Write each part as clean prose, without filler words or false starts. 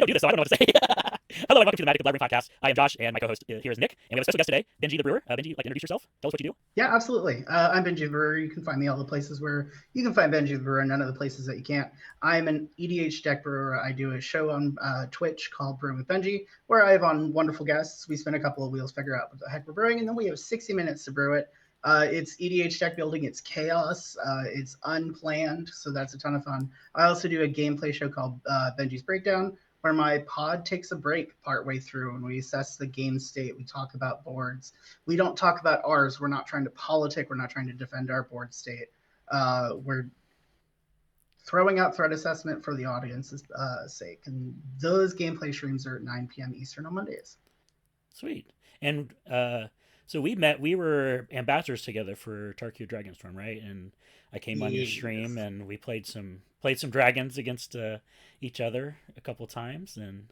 don't do this, so I don't know what to say. Hello and welcome to the Magic of Labyrinth podcast. I am Josh, and my co-host here is Nick, and we have a special guest today, Benji the brewer. Benji, like to introduce yourself? Tell us what you do. Yeah, absolutely. I'm Benji the Brewer. You can find me all the places where you can find Benji the Brewer, none of the places that you can't. I'm an EDH deck brewer. I do a show on Twitch called Brewing with Benji, where I have on wonderful guests. We spin a couple of wheels, figure out what the heck we're brewing, and then we have 60 minutes to brew it. It's EDH deck building. It's chaos. It's unplanned, so that's a ton of fun. I also do a gameplay show called Benji's Breakdown, where my pod takes a break partway through and we assess the game state. We talk about boards. We don't talk about ours. We're not trying to politic. We're not trying to defend our board state. We're throwing out threat assessment for the audience's sake. And those gameplay streams are at 9 p.m. Eastern on Mondays. Sweet. And so we were ambassadors together for Tarkir Dragonstorm, right? And I came on your stream and we played some dragons against each other a couple times. And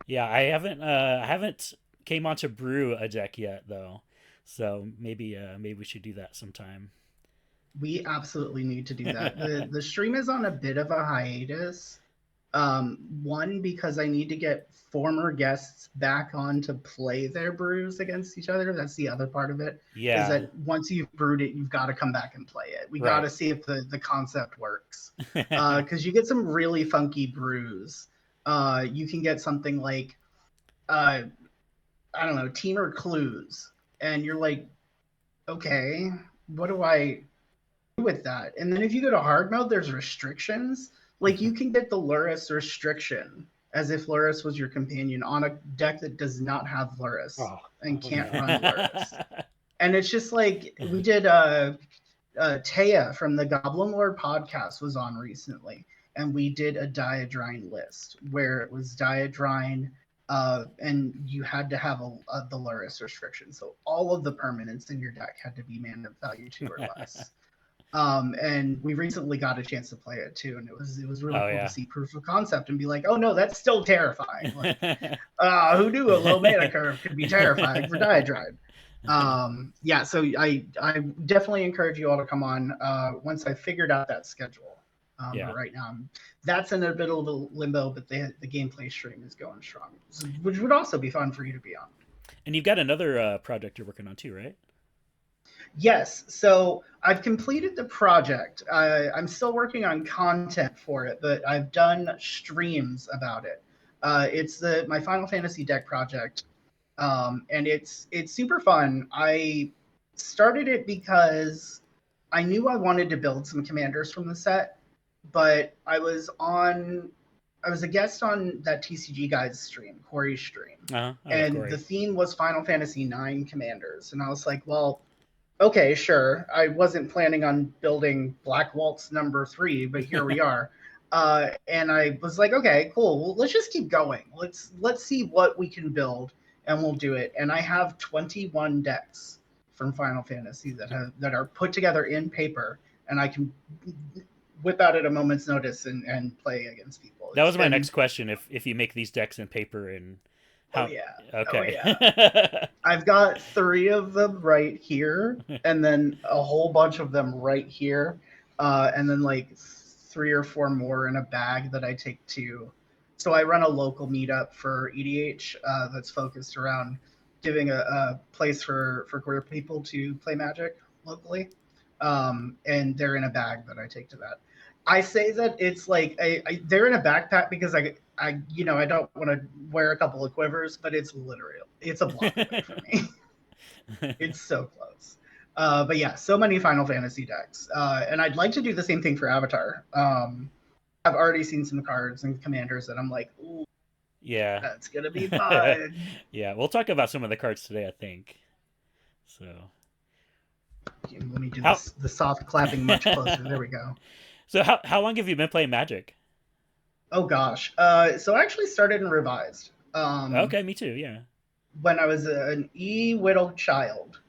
yeah, I haven't came on to brew a deck yet though. So maybe we should do that sometime. We absolutely need to do that. The stream is on a bit of a hiatus. One, because I need to get former guests back on to play their brews against each other. That's the other part of it. Yeah. Is that once you've brewed it, you've got to come back and play it. We got to see if the concept works. Because you get some really funky brews. You can get something like, I don't know, Teamer Clues. And you're like, okay, what do I do with that? And then if you go to hard mode, there's restrictions. Like you can get the Luris restriction as if Luris was your companion on a deck that does not have Luris and can't run Luris. And it's just like we did Taya from the Goblin Lord podcast was on recently, and we did a Diadrine list where it was Diadrine and you had to have the Luris restriction. So all of the permanents in your deck had to be mana value 2 or less. And we recently got a chance to play it too, and it was really cool to see proof of concept and be like, oh no, that's still terrifying. Like, who knew a low mana curve could be terrifying for Diadride? Yeah, so I definitely encourage you all to come on once I figured out that schedule. But right now, that's in a bit of a limbo, but the gameplay stream is going strong, which would also be fun for you to be on. And you've got another project you're working on too, right? Yes, so I've completed the project. I'm still working on content for it, but I've done streams about it. It's my Final Fantasy deck project, and it's super fun. I started it because I knew I wanted to build some commanders from the set, but I was a guest on that TCG Guides stream, Corey's stream, and the theme was Final Fantasy IX commanders, and I was like, well, okay, sure. I wasn't planning on building Black Waltz number 3, but here we are. And I was like, okay, cool. Well, let's just keep going. Let's see what we can build, and we'll do it. And I have 21 decks from Final Fantasy that are put together in paper, and I can whip out at a moment's notice and play against people. That was my next question. If you make these decks in paper and how... Oh yeah. Okay. Oh, yeah. I've got 3 of them right here, and then a whole bunch of them right here, and then like 3 or 4 more in a bag that I take to. So I run a local meetup for EDH that's focused around giving a place for queer people to play Magic locally, and they're in a bag that I take to that. I say that it's like they're in a backpack because I don't want to wear a couple of quivers, but it's a block away from me. It's so close. But yeah, so many Final Fantasy decks. And I'd like to do the same thing for Avatar. I've already seen some cards and commanders that I'm like, ooh, yeah, that's going to be fun. Yeah, we'll talk about some of the cards today, I think. So let me do the soft clapping much closer. There we go. So how long have you been playing Magic? Oh gosh. So I actually started in Revised. Okay, me too, yeah. When I was an widowed child.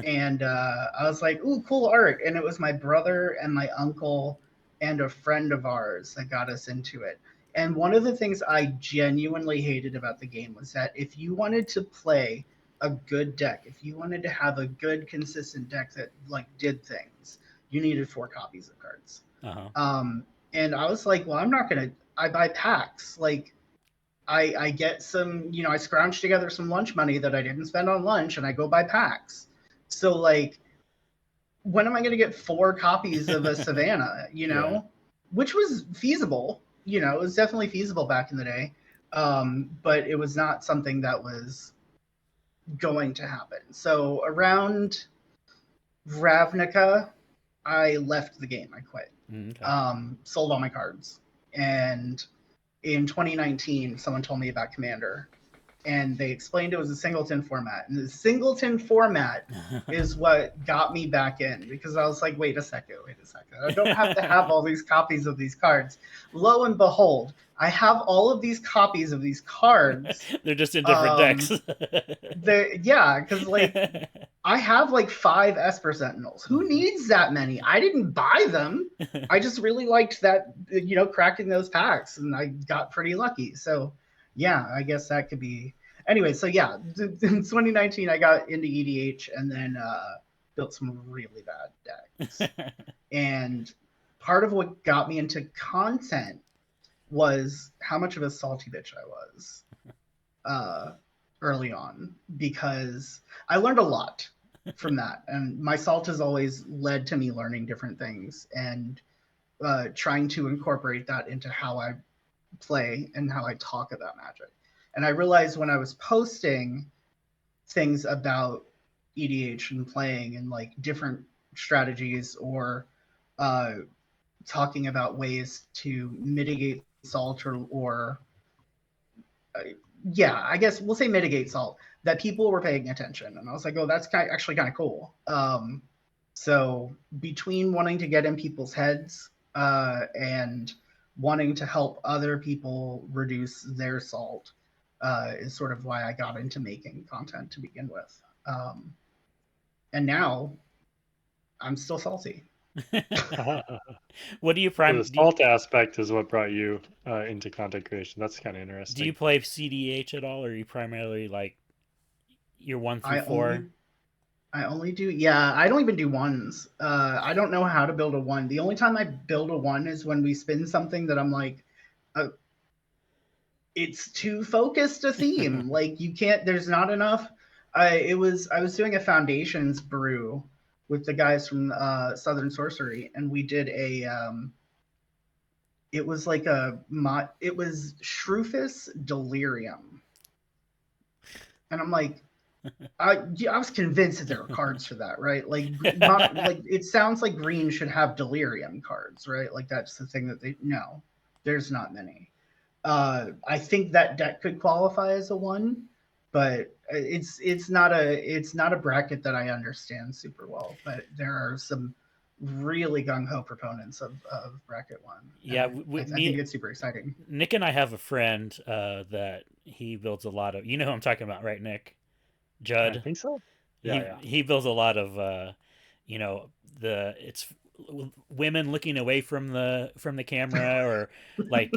And I was like, ooh, cool art. And it was my brother and my uncle and a friend of ours that got us into it. And one of the things I genuinely hated about the game was that if you wanted to play a good deck, if you wanted to have a good, consistent deck that like did things, you needed 4 copies of cards. Uh-huh. And I was like, well, I buy packs. Like, I get some, I scrounge together some lunch money that I didn't spend on lunch, and I go buy packs. So like, when am I going to get 4 copies of a Savannah? Yeah. Which was feasible. It was definitely feasible back in the day, but it was not something that was going to happen. So around Ravnica, I left the game. I quit. Okay. Sold all my cards, and in 2019, someone told me about Commander, and they explained it was a singleton format. And the singleton format is what got me back in, because I was like, wait a second. I don't have to have all these copies of these cards. Lo and behold, I have all of these copies of these cards. They're just in different decks. Yeah, because like I have like 5 Esper Sentinels. Who needs that many? I didn't buy them. I just really liked that, cracking those packs, and I got pretty lucky. So, yeah, I guess that could be. Anyway, so yeah, in 2019, I got into EDH, and then built some really bad decks. And part of what got me into content was how much of a salty bitch I was uh, early on, because I learned a lot from that. And my salt has always led to me learning different things, and trying to incorporate that into how I play and how I talk about Magic. And I realized when I was posting things about EDH and playing and like different strategies, or uh, talking about ways to mitigate salt, or uh, yeah, I guess we'll say mitigate salt, that people were paying attention. And I was like, oh, that's actually kind of cool. So between wanting to get in people's heads, and wanting to help other people reduce their salt, is sort of why I got into making content to begin with. And now I'm still salty. What do you So prime? the salt aspect is what brought you into content creation. That's kind of Do you interesting. play CDH at all, or are you primarily like your one through I four? only I only do, yeah, I don't even do ones. I don't know how to build a one. The only time I build a one is when we spin something that I'm like, uh, it's too focused a theme. Like, you can't, there's not enough. I was doing a foundations brew with the guys from Southern Sorcery, and we did it was like it was Shrufus Delirium. And I'm like, I was convinced that there were cards for that, right? Like, like it sounds like green should have delirium cards, right? Like that's the thing that they no, there's not many. I think that deck could qualify as a one, but it's not a bracket that I understand super well. But there are some really gung ho proponents of bracket one, and Yeah, I think it's super exciting. Nick and I have a friend that he builds a lot of. You know who I'm talking about, right, Nick? I Judd. think so. Yeah, He yeah. he builds a lot of you know the it's women looking away from the camera, or like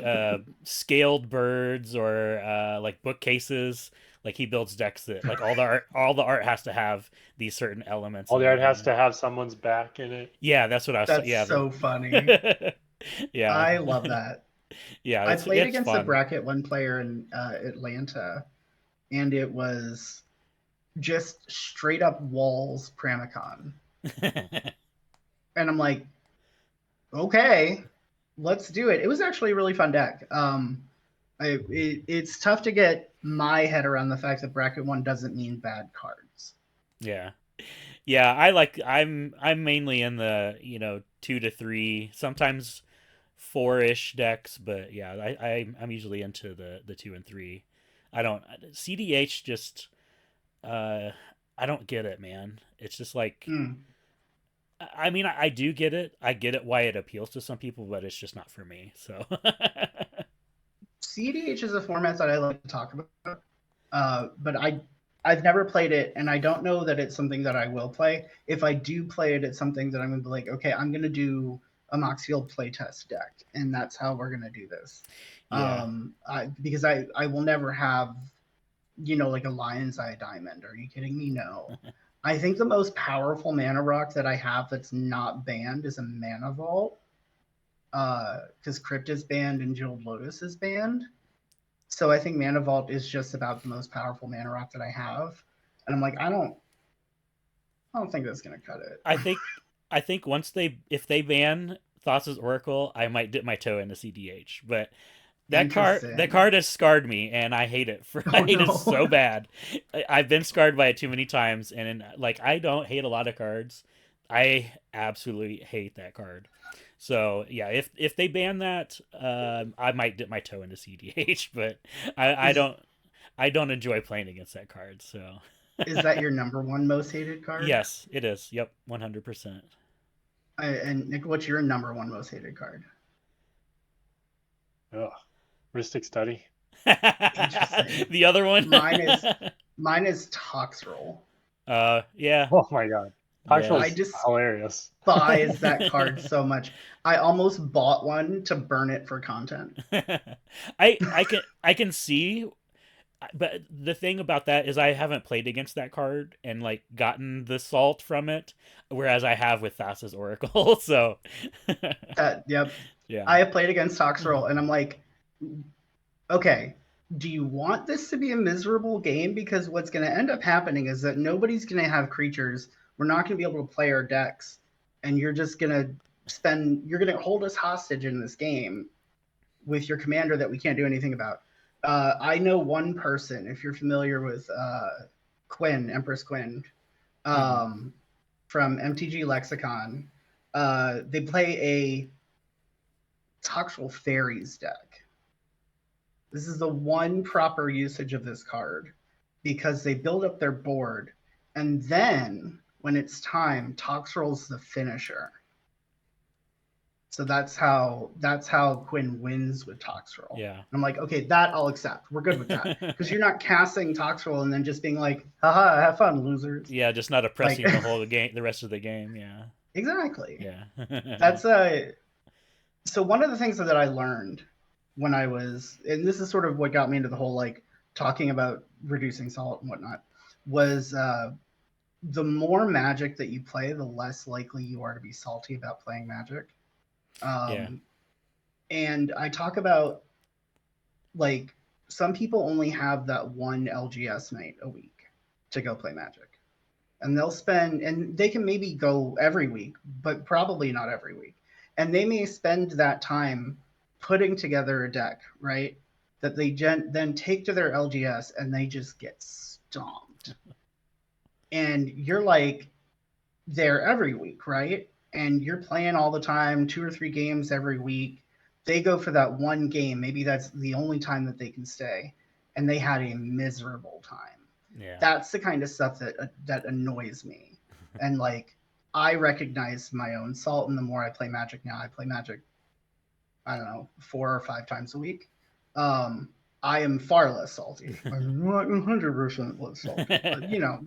scaled birds, or like bookcases. Like he builds decks that like all the art has to have these certain elements All in the art it. has And to have someone's back in it. yeah, that's what I was. That's Yeah, so funny. yeah, I love that. yeah. I It's played it's against a fun. bracket one player in Atlanta, and it was just straight up walls Pramicon. And I'm like, okay, let's do it. It was actually a really fun deck. It's tough to get my head around the fact that bracket one doesn't mean bad cards. Yeah. Yeah, I'm mainly in the, 2 to 3, sometimes 4-ish decks, but yeah, I'm usually into the 2 and 3. I don't CDH just uh I don't get it, man. It's just like, Mm. I mean, I do get it. I get it why it appeals to some people, but it's just not for me. So CDH is a format that I like to talk about, but I've never played it, and I don't know that it's something that I will play. If I do play it, it's something that I'm going to be like, okay, I'm going to do a Moxfield playtest deck, and that's how we're going to do this. yeah. Because I will never have, like a Lion's Eye Diamond. Are you kidding me? No. I think the most powerful mana rock that I have that's not banned is a Mana Vault, because Crypt is banned and Jeweled Lotus is banned. So I think Mana Vault is just about the most powerful mana rock that I have, and I'm like, I don't think that's gonna cut it. I think if they ban Thassa's Oracle, I might dip my toe into CDH. But that Interesting. card has scarred me, and I hate it. I Oh hate it no. so bad. I've been scarred by it too many times, and like I don't hate a lot of cards. I absolutely hate that card. So yeah, if they ban that, I might dip my toe into CDH. But I is don't enjoy playing against that card. So is that your number one most hated card? yes, it is. Yep, 100%. And Nick, what's your number one most hated card? Ugh. Ristic Study. Interesting. The other one. Mine is mine is Toxroll. Yeah, Oh my god. yeah. I Toxel's just hilarious. despise that card so much. I almost bought one to burn it for content. I can see, but the thing about that is I haven't played against that card and like gotten the salt from it, whereas I have with Thassa's Oracle. So Yep. yeah, I have played against Toxroll and I'm like, okay, do you want this to be a miserable game? Because what's going to end up happening is that nobody's going to have creatures. We're not going to be able to play our decks, and you're just going to you're going to hold us hostage in this game with your commander that we can't do anything about. I know one person, if you're familiar with Quinn, Empress Quinn, mm-hmm. um, from MTG Lexicon. They play a Toxel Fairies deck. This is the one proper usage of this card because they build up their board, and then when it's time, Tox rolls the finisher. So that's how Quinn wins with Tox roll. Yeah. And I'm like, okay, that I'll accept. We're good with that because you're not casting Tox roll and then just being like, haha, have fun, losers. Yeah, just not Like, oppressing the whole game, the rest of the game. Yeah, exactly. yeah, That's so one of the things that I learned when I was, and this is sort of what got me into the whole like talking about reducing salt and whatnot, was the more Magic that you play, the less likely you are to be salty about playing Magic. yeah, And I talk about like some people only have that one LGS night a week to go play Magic. And they'll spend, and they can maybe go every week, but probably not every week. And they may spend that time putting together a deck, right? That they then take to their LGS and they just get stomped. And you're like there every week, right? And you're playing all the time, 2 or 3 games every week. They go for that one game. Maybe that's the only time that they can stay. And they had a miserable time. yeah. That's the kind of stuff that annoys me. And like I recognize my own salt, and the more I play Magic now, I play Magic, I don't know, 4 or 5 times a week. I am far less salty. I'm not 100% less salty, but Yeah.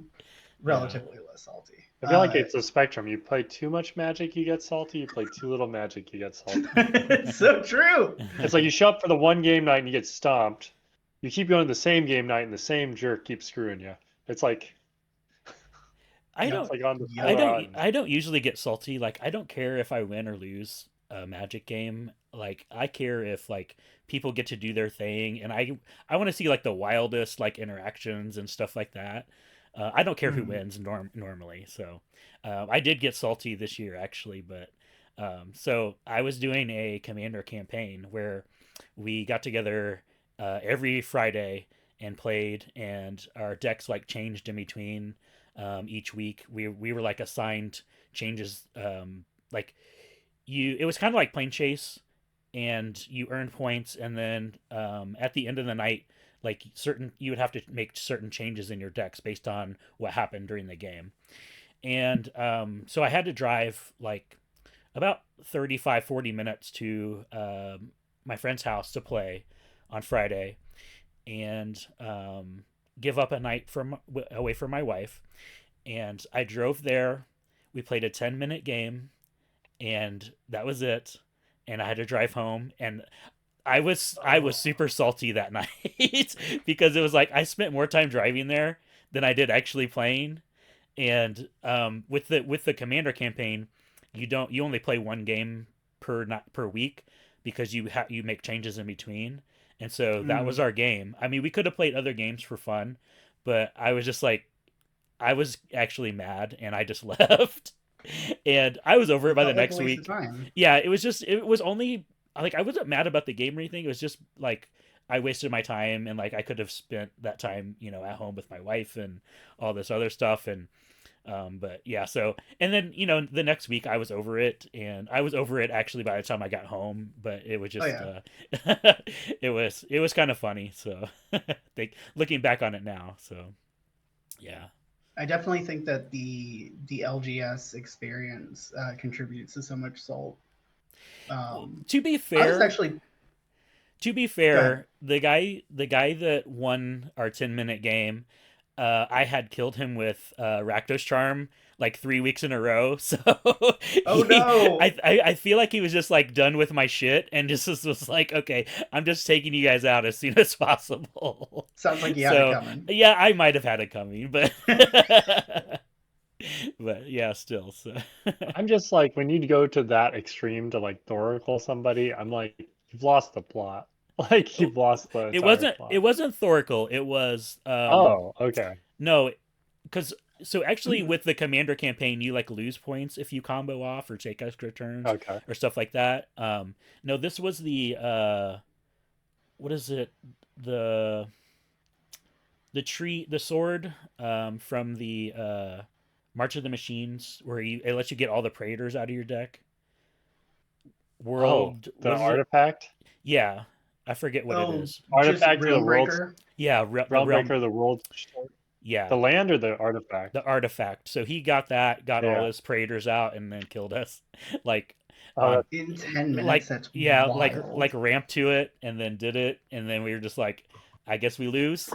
relatively less salty. I feel like it's a spectrum. You play too much Magic, you get salty. You play too little Magic, you get salty. It's so true. It's like you show up for the one game night and you get stomped. You keep going to the same game night and the same jerk keeps screwing you. It's like I Yep. it's like on the Yep. I don't usually get salty. Like I don't care if I win or lose a Magic game. Like I care if like people get to do their thing, and I want to see like the wildest like interactions and stuff like that. I don't care who Mhm. wins normally. So I did get salty this year actually, but so I was doing a commander campaign where we got together every Friday and played, and our decks like changed in between each week. We were like assigned changes, like it was kind of like plane chase, and you earn points, and then at the end of the night, like you would have to make certain changes in your decks based on what happened during the game. And so I had to drive like about 35-40 minutes to my friend's house to play on Friday, and give up a night away from my wife. And I drove there. We played a 10-minute game, and that was it. And I had to drive home, and I was super salty that night because it was like I spent more time driving there than I did actually playing. And with the commander campaign, you only play one game per week because you make changes in between. And so that was Mm. our game. I mean, we could have played other games for fun, but I was just like, I was actually mad and I just left. And I was over it It by the felt like a next waste of week. time. Yeah, it was only like I wasn't mad about the game or anything. It was just like I wasted my time and like I could have spent that time, at home with my wife and all this other stuff. And but yeah, so and then the next week I was over it, and I was over it actually by the time I got home. But it was Oh just yeah. it was kind of funny. So think looking back on it now, so yeah. I definitely think that the LGS experience contributes to so much salt. Well, Um, to be I was fair, actually to be go ahead. fair, the guy that won our 10-minute game, I had killed him with Rakdos Charm like 3 weeks in a row. So Oh no! I feel like he was just like done with my shit and just was like, okay, I'm just taking you guys out as soon as possible. Sounds like you had it So coming. yeah, I might have had it coming, but but yeah, still. So I'm just like, when you go to that extreme to like Thoracle somebody, I'm like, you've lost the plot. Like you've lost the it entire wasn't it plot. wasn't Thoracle. It was Oh, okay. no, because so actually with the commander campaign you like lose points if you combo off or take extra turns Okay. or stuff like that. No, this was the what is it, the the sword from the March of the Machines, where it lets you get all the Praetors out of your deck. Oh, World, the what is it? artifact? Yeah, I forget what it Oh, is. just Artifact of the Realm world, Breaker. Yeah, the realm realm. breaker of the world. Yeah, The land or the artifact? the artifact. So he got that, got all Yeah. his Praetors out, and then killed us. like Oh, on that's In 10 minutes. like That's yeah, like wild. ramped to it and then did it, and then we were just like, I guess we lose.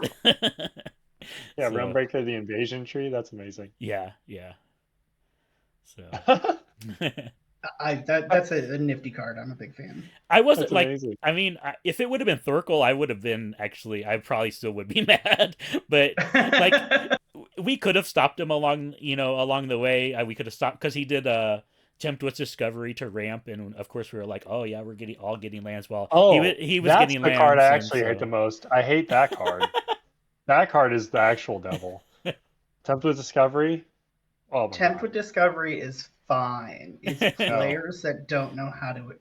yeah, realm So breaker of the invasion tree. That's amazing. yeah, yeah. So That's a nifty card. I'm a big fan. I wasn't That's like. amazing. I mean, if it would have been Thurkel, I would have been actually. I probably still would be mad, but like we could have stopped him along the way. We could have stopped because he did tempt with discovery to ramp, and of course we were like, oh yeah, we're getting lands. Well, Oh, he was that's getting the card I lands, and actually hate the so most. I hate that card. That card is the actual devil. Tempt with discovery. Oh my Tempt god. with Discovery is fine. It's No. players that don't know how to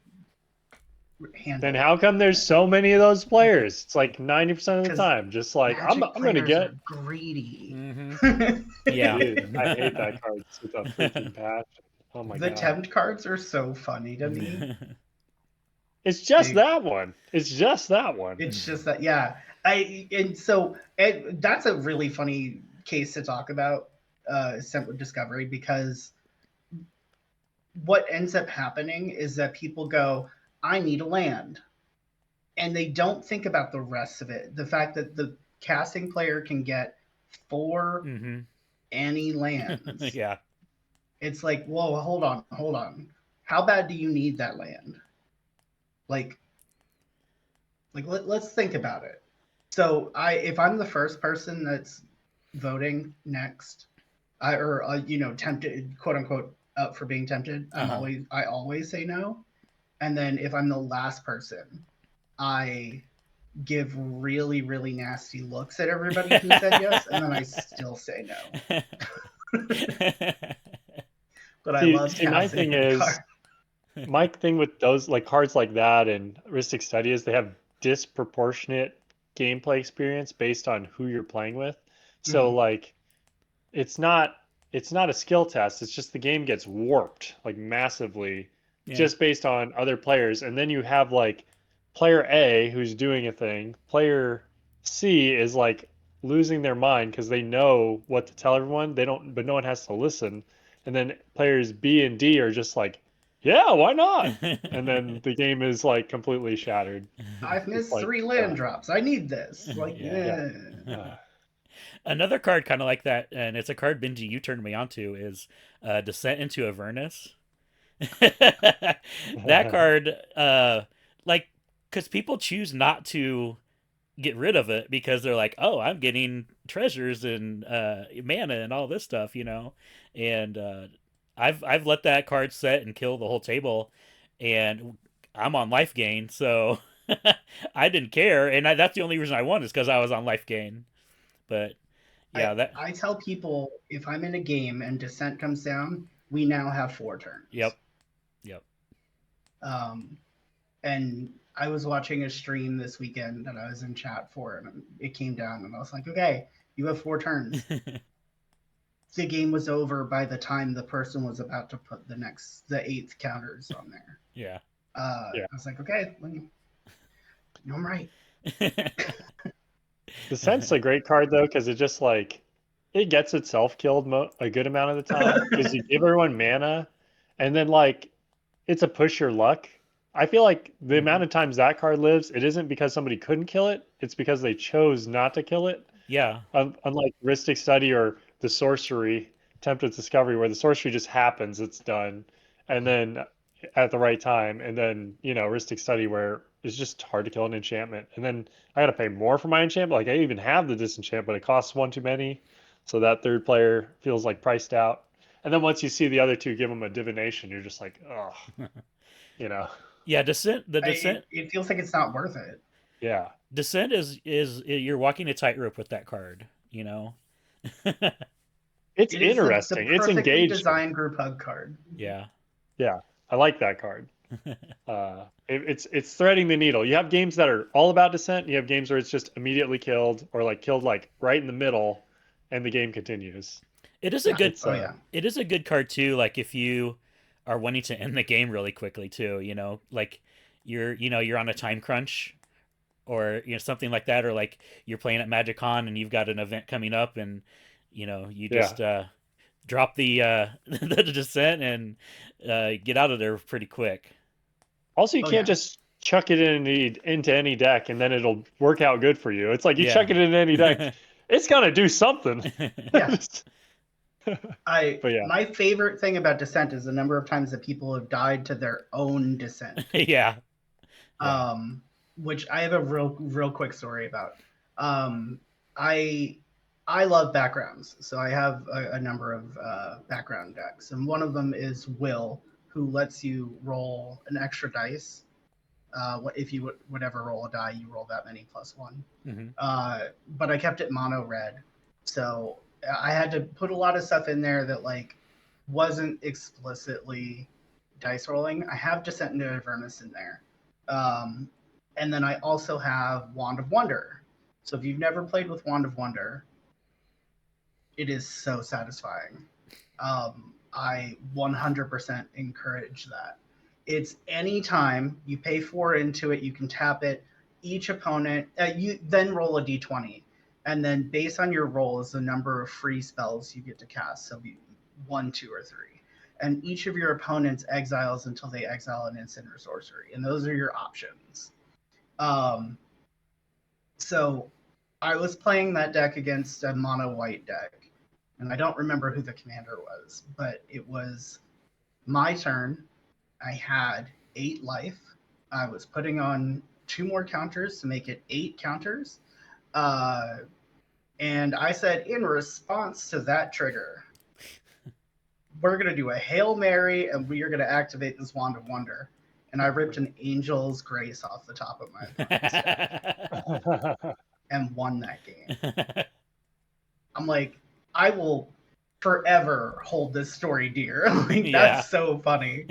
Then handle it. how come there's so many of those players? It's like 90% of the Because time. Just like Magic I'm gonna players get. are greedy. hmm yeah. Dude, I hate that card with a freaking passion. Oh my The god. tempt cards are so funny to me. It's just They, that one. It's just that one. it's just that, yeah. That's a really funny case to talk about, Sent with Discovery, because what ends up happening is that people go, I need a land. And they don't think about the rest of it. The fact that the casting player can get 4 hmm any lands. yeah. It's like, whoa, hold on. How bad do you need that land? Like, let's think about it. So if I'm the first person that's voting next, tempted, quote unquote, up for being tempted, Uh-huh. I always say no. And then if I'm the last person, I give really, really nasty looks at everybody who said yes, and then I still say no. But I love See, my casting thing that card. is, my thing with those like cards like that and Ristic Study is they have disproportionate gameplay experience based on who you're playing with. So Mhm. like it's not it's not a skill test. It's just the game gets warped like massively yeah. just based on other players. And then you have like player A who's doing a thing, player C is like losing their mind because they know what to tell everyone. They don't, but no one has to listen. And then players B and D are just like, yeah, why not? And then the game is like completely shattered. I've It's missed like, 3 land drops. I need this. Like, yeah. yeah. eh. Another card kind of like that, and it's a card, Benji, you turned me on to, is Descent into Avernus. That card, like, because people choose not to get rid of it because they're like, oh, I'm getting treasures and mana and all this stuff. And I've let that card set and kill the whole table, and I'm on life gain, so I didn't care, and that's the only reason I won is because I was on life gain. But yeah, that. I tell people if I'm in a game and descent comes down, we now have 4 turns. Yep. Yep. Um, and I was watching a stream this weekend that I was in chat for, and it came down, and I was like, okay, you have 4 turns. The game was over by the time the person was about to put the eighth counters on there. Yeah. Yeah. I was like, okay, I'm right. Descent's a great card though, because it just like it gets itself killed a good amount of the time because you give everyone mana, and then like it's a push your luck. I feel like the amount of times that card lives, it isn't because somebody couldn't kill it; it's because they chose not to kill it. Yeah. Unlike Ristic Study or the Sorcery, Tempted Discovery, where the sorcery just happens, it's done, and then at the right time, and then Ristic Study, where it's just hard to kill an enchantment, and then I got to pay more for my enchantment. Like I even have the disenchant, but it costs one too many, so that third player feels like priced out. And then once you see the other two give them a divination, you're just like, oh, you know. Yeah, descent. The descent. It feels like it's not worth it. Yeah. Descent is you're walking a tightrope with that card. It's It is interesting. the It's perfectly engaging. designed group hug card. Yeah. Yeah, I like that card. It's threading the needle. You have games that are all about descent. You have games where it's just immediately killed or like killed like right in the middle, and the game continues. It is a good. It's, It is a good card too. Like if you are wanting to end the game really quickly too. Like you're on a time crunch, or something like that, or like you're playing at MagicCon and you've got an event coming up, and you just drop the the descent and get out of there pretty quick. Also, you can't just chuck it into any deck and then it'll work out good for you. It's like you chuck it in any deck, it's gonna do something. Yeah. But yeah. My favorite thing about Descent is the number of times that people have died to their own Descent. Yeah. Which I have a real quick story about. I love backgrounds, so I have a number of background decks, and one of them is Will, who lets you roll an extra dice. If you would ever roll a die, you roll that many +1. Mm-hmm. But I kept it mono red, so I had to put a lot of stuff in there that like wasn't explicitly dice rolling. I have Descent into Avernus in there, and then I also have Wand of Wonder. So if you've never played with Wand of Wonder, it is so satisfying. I 100% encourage that. It's anytime you pay 4 into it, you can tap it. Each opponent, you then roll a d20, and then based on your roll is the number of free spells you get to cast. So 1, 2, or 3, and each of your opponents exiles until they exile an instant or sorcery, and those are your options. So I was playing that deck against a mono white deck, and I don't remember who the commander was, but it was my turn. I had 8 life. I was putting on 2 more counters to make it 8 counters. And I said, in response to that trigger, we're going to do a Hail Mary, and we are going to activate this Wand of Wonder. And I ripped an Angel's Grace off the top of my opponent's and won that game. I'm like, I will forever hold this story dear. Like, that's so funny.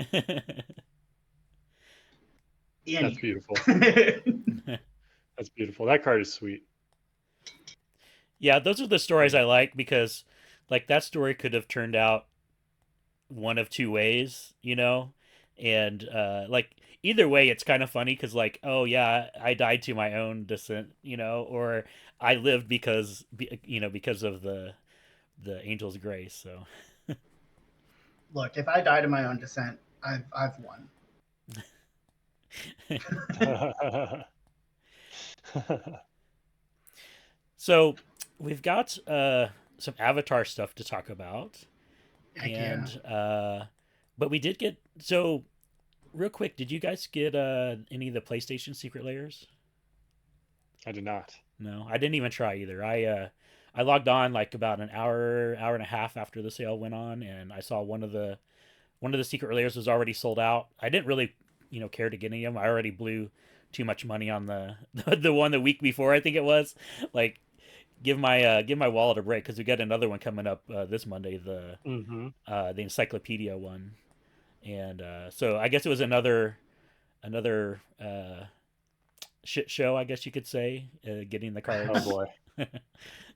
That's beautiful. That's beautiful. That card is sweet. Yeah, those are the stories I like, because like that story could have turned out one of 2 ways, and like either way it's kind of funny because like, oh yeah, I died to my own descent, or I lived because of the Angel's Grace. So look, if I die to my own descent, I've won. So we've got some Avatar stuff to talk about. And but we did get, so real quick, did you guys get any of the PlayStation secret layers? I did not. No, I didn't even try either. I logged on like about an hour and a half after the sale went on, and I saw one of the secret layers was already sold out. I didn't really care to get any of them. I already blew too much money on the one the week before, I think it was. Like, give my wallet a break, because we got another one coming up this Monday, Mm-hmm. the encyclopedia one, and so I guess it was another shit show, I guess you could say, getting the Oh cards. boy.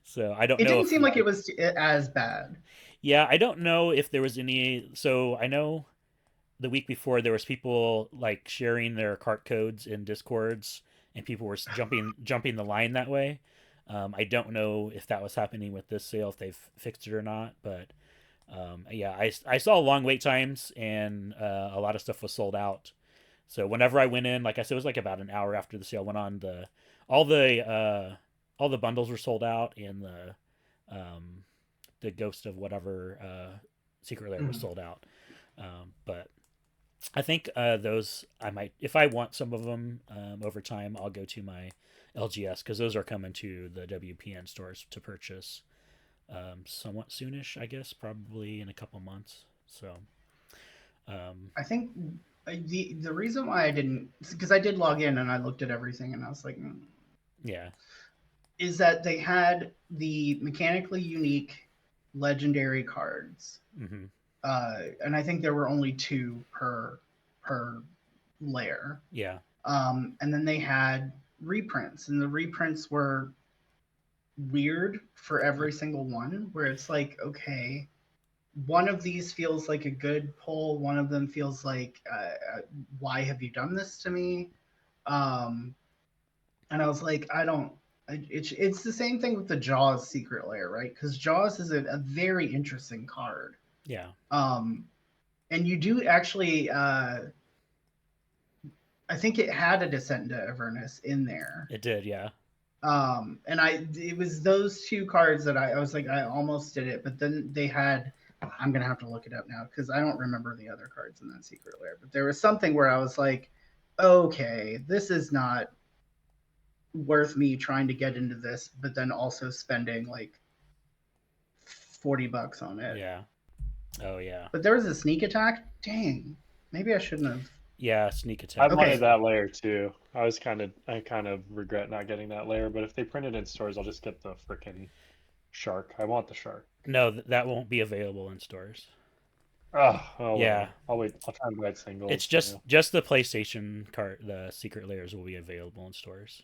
So I don't It know didn't if seem like it was as bad. yeah, I don't know if there was any. So I know the week before there was people like sharing their cart codes in discords, and people were jumping the line that way. I don't know if that was happening with this sale, if they've fixed it or not, but yeah, I saw long wait times, and a lot of stuff was sold out. So whenever I went in, like I said, it was like about an hour after the sale went on. All the uh, all the bundles were sold out, and the ghost of whatever secret lair was sold out. But I think those I might, if I want some of them over time, I'll go to my LGS, because those are coming to the WPN stores to purchase somewhat soonish, I guess, probably in a couple months. So I think the reason why I didn't, because I did log in and I looked at everything and I was like, yeah, is that they had the mechanically unique legendary cards, mm-hmm. and I think there were only 2 per layer. Yeah, And then they had reprints, and the reprints were weird for every single one, where it's like, okay, one of these feels like a good pull, one of them feels like, why have you done this to me? And I was like, I don't. It's the same thing with the Jaws secret lair, right? Because Jaws is a very interesting card. yeah, And you do actually, I think it had a Descent into Avernus in there. it did. Yeah, And it was those 2 cards that I was like, I almost did it, but then they had, I'm gonna have to look it up now because I don't remember the other cards in that secret lair, but there was something where I was like, okay, this is not worth me trying to get into this, but then also spending like $40 on it. yeah. Oh yeah, But there was a sneak attack. Dang, maybe I shouldn't have. yeah. Sneak I attack. Okay. wanted that layer too. I kind of regret not getting that layer, but if they print it in stores, I'll just get the frickin' shark. I want the shark. No, that won't be available in stores. Oh, Yeah, whatever. I'll wait. I'll try and buy it singles. it's just the PlayStation cart. The secret layers will be available in stores.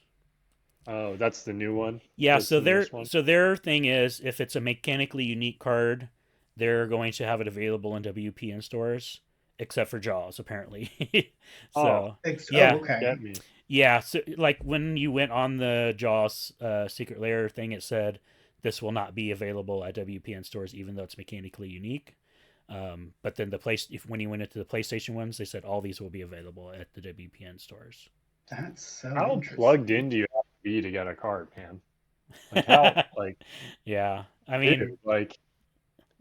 Oh, that's the new one. Yeah, That's the newest one. so their thing is, if it's a mechanically unique card, they're going to have it available in WPN stores, except for Jaws, apparently. So yeah, Okay. Get me. yeah. So like when you went on the Jaws secret layer thing, it said this will not be available at WPN stores, even though it's mechanically unique. But then when you went into the PlayStation ones, they said all these will be available at the WPN stores. That's so How interesting. plugged in do you have to be to get a card, man? Like how, like, Yeah, I mean, dude, like,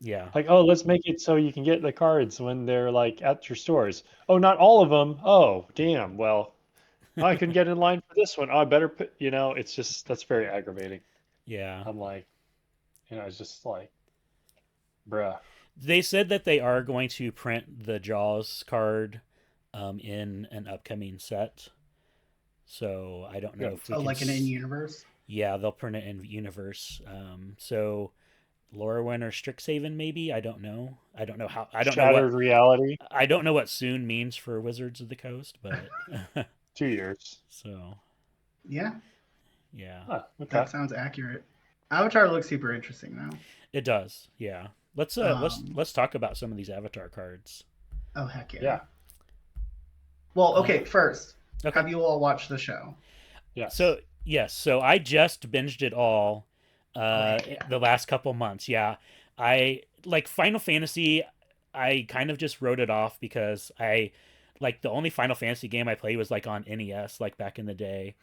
yeah, oh, let's make it so you can get the cards when they're like at your stores. Oh, not all of them. Oh, damn. Well, I couldn't get in line for this one. Oh, I better put, it's just that's very aggravating. yeah. I'm like, it's just like, bruh. They said that they are going to print the Jaws card in an upcoming set. So I don't know if we can. Like an in-universe. Yeah, they'll print it in universe. So Lorwyn or Strixhaven, maybe. I don't know. I don't know how. I don't know Shattered what. reality. I don't know what soon means for Wizards of the Coast, but 2 years. so Yeah, yeah, Huh, okay. that sounds accurate. Avatar looks super interesting now. it does. Yeah, let's talk about some of these Avatar cards. Oh heck yeah. Yeah. Well, okay. First, Okay. have you all watched the show? Yeah. So yes, so I just binged it all Yeah. the last couple months. Yeah, I like Final Fantasy. I kind of just wrote it off because I like the only Final Fantasy game I played was like on NES, like back in the day,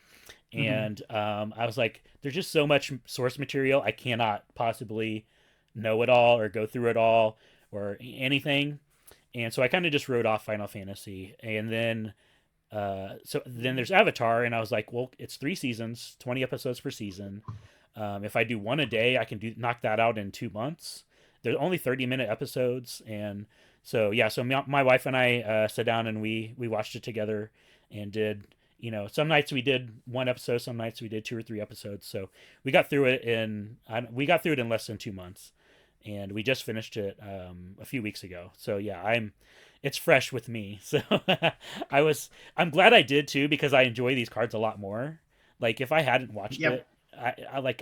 and I was like, there's just so much source material. I cannot possibly know it all or go through it all or anything, and so I kind of just wrote off Final Fantasy, and then. So then there's Avatar, and I was like, well, it's 3 seasons, 20 episodes per season. If I do one a day, I can knock that out in 2 months. They're only 30-minute episodes, and so yeah. So my wife and I sat down and we watched it together and did some nights we did one episode, some nights we did 2 or 3 episodes. So we got through it in less than 2 months, and we just finished it a few weeks ago. So yeah, it's fresh with me. So I'm glad I did too, because I enjoy these cards a lot more. Like if I hadn't watched Yep. it,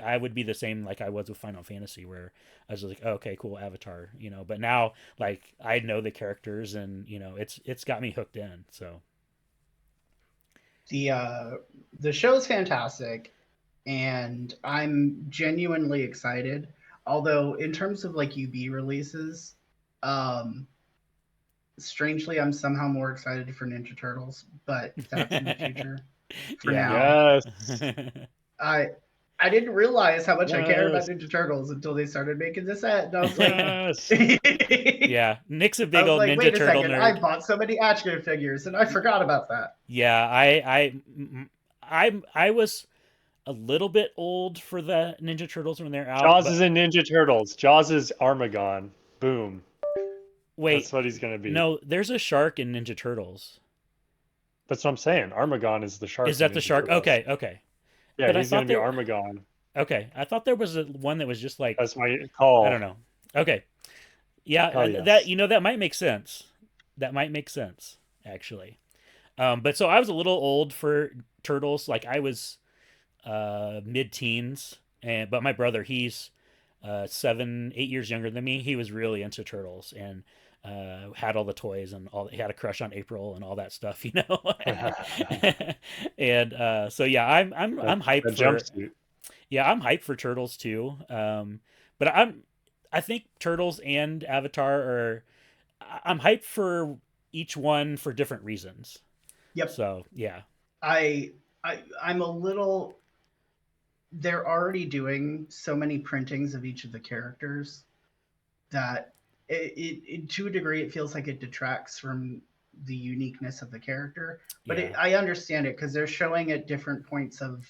I would be the same like I was with Final Fantasy, where I was like, oh, okay, cool, Avatar, But now like I know the characters, and it's got me hooked in. So The show is fantastic, and I'm genuinely excited. Although in terms of like UB releases, um, strangely, I'm somehow more excited for Ninja Turtles, but that's in the future. For yeah. now, Yes. I I didn't realize how much I cared about Yes. Ninja Turtles until they started making the set, and I was like, Yes. Yeah, Nick's a I big was old like, Ninja wait a Turtle second, I nerd. bought so many action figures, and I forgot about that. Yeah, I was a little bit old for the Ninja Turtles when they're out, Jaws but is in Ninja Turtles. Jaws is Armagon. Boom. wait, That's what he's gonna be. no, there's a shark in Ninja Turtles. That's what I'm saying. Armagon is the shark Is in that the Ninja shark? Turtles. Okay, okay. Yeah, But I he's gonna thought be there. Armagon. Okay, I thought there was one that was just like, That's my I don't call. know. Okay, yeah, Oh that yes. that might make sense. That might make sense actually. But so I was a little old for Turtles. Like I was mid-teens, but my brother, he's 7, 8 years younger than me. He was really into Turtles, and had all the toys, and all. He had a crush on April and all that stuff, And so yeah, I'm hyped That for. jumpsuit. Yeah, I'm hyped for Turtles too. But I think Turtles and Avatar are. I'm hyped for each one for different reasons. Yep. So yeah. I'm a little. They're already doing so many printings of each of the characters that to a degree it feels like it detracts from the uniqueness of the character. But Yeah. I understand it because they're showing at different points of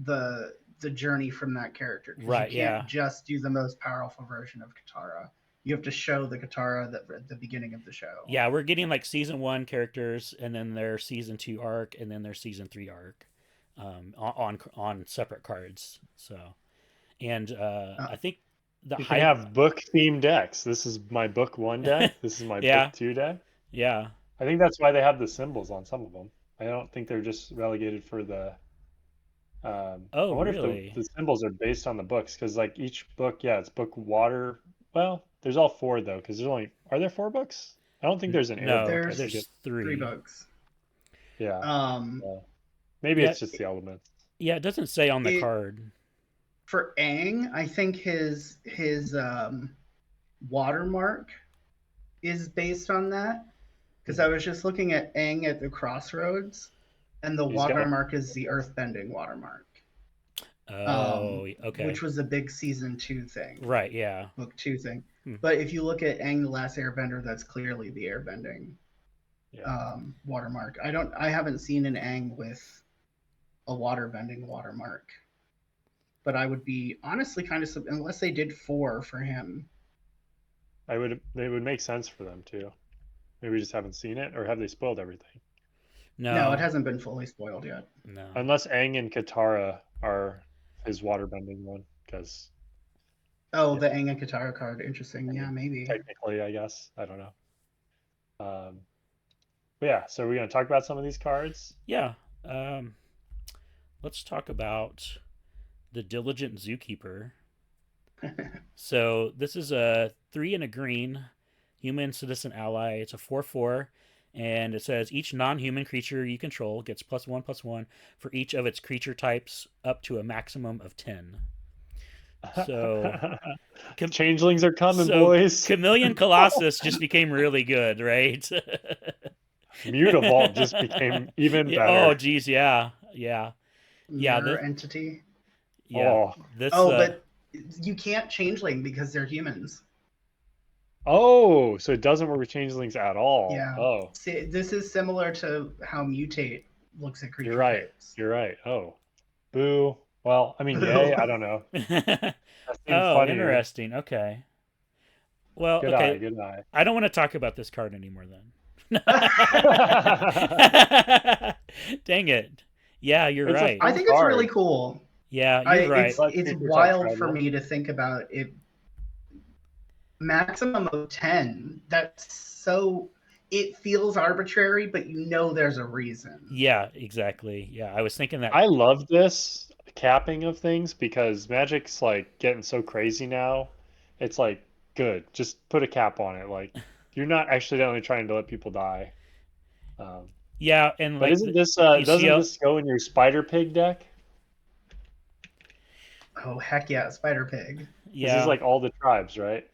the journey from that character. Because Right. you can't Yeah. just do the most powerful version of Katara. You have to show the Katara at the beginning of the show. Yeah, we're getting like season 1 characters, and then their season 2 arc, and then their season 3 arc, on separate cards. So, and I think the You can hype. have book themed decks. This is my book 1 deck. This is my Yeah. book 2 deck. Yeah. I think that's why they have the symbols on some of them. I don't think they're just relegated for the. I Oh, wonder if really? the symbols are based on the books, because like each book, yeah, it's book water. Well, there's all 4 though, because there's only, are there 4 books? I don't think there's an air No, book. I There's think it, there's three 3. books. yeah. Um, Maybe Yeah. it's just the elements. Yeah, it doesn't say on the It- card. for Aang, I think his watermark is based on that. Because I was just looking at Aang at the crossroads, and the He's got a- watermark is the earthbending watermark. Oh, okay. Which was a big season 2 thing, Right. Yeah. book 2 thing. Hmm. But if you look at Aang the Last Airbender, that's clearly the airbending Yeah. watermark. I haven't seen an Aang with a waterbending watermark. But I would be honestly kind of, unless they did 4 for him. They would make sense for them too. Maybe we just haven't seen it, or have they spoiled everything? No, it hasn't been fully spoiled yet. No. Unless Aang and Katara are his waterbending one, because Oh, the Aang and Katara card. Interesting. Yeah, maybe. technically, I guess, I don't know. But yeah, so we're gonna talk about some of these cards. Yeah. Let's talk about the Diligent Zookeeper. So this is a 3 and a green human citizen ally. It's a 4/4, and it says each non-human creature you control gets +1/+1 for each of its creature types up to a maximum of 10. So Changelings are coming, so boys. Chameleon Colossus just became really good, right? Mutavault just became even Yeah, better. oh, geez, yeah. Yeah. Mirror entity. Yeah. Oh. This But you can't changeling because they're humans. Oh, so it doesn't work with changelings at all. Yeah. Oh, See, this is similar to how mutate looks at creature you're right. types. You're right. Oh, boo. Well, I mean, yay. I don't know. That seemed Oh, funnier. interesting. Okay. Well, Good okay. eye. Good eye. I don't want to talk about this card anymore then. Dang it. Yeah, you're It's a right. I fun think it's really card. cool. Yeah, you're right. But It's creature type wild for tribal. me to think about it. Maximum of 10. That's so. It feels arbitrary, but you know there's a reason. Yeah, exactly. Yeah, I was thinking that. I love this capping of things because Magic's like getting so crazy now. It's like good. Just put a cap on it. Like you're not accidentally trying to let people die. Um, Yeah, and but like isn't this you see doesn't how, this go in your Spider Pig deck? Oh heck yeah, Spider Pig. This is yeah. like all the tribes, right?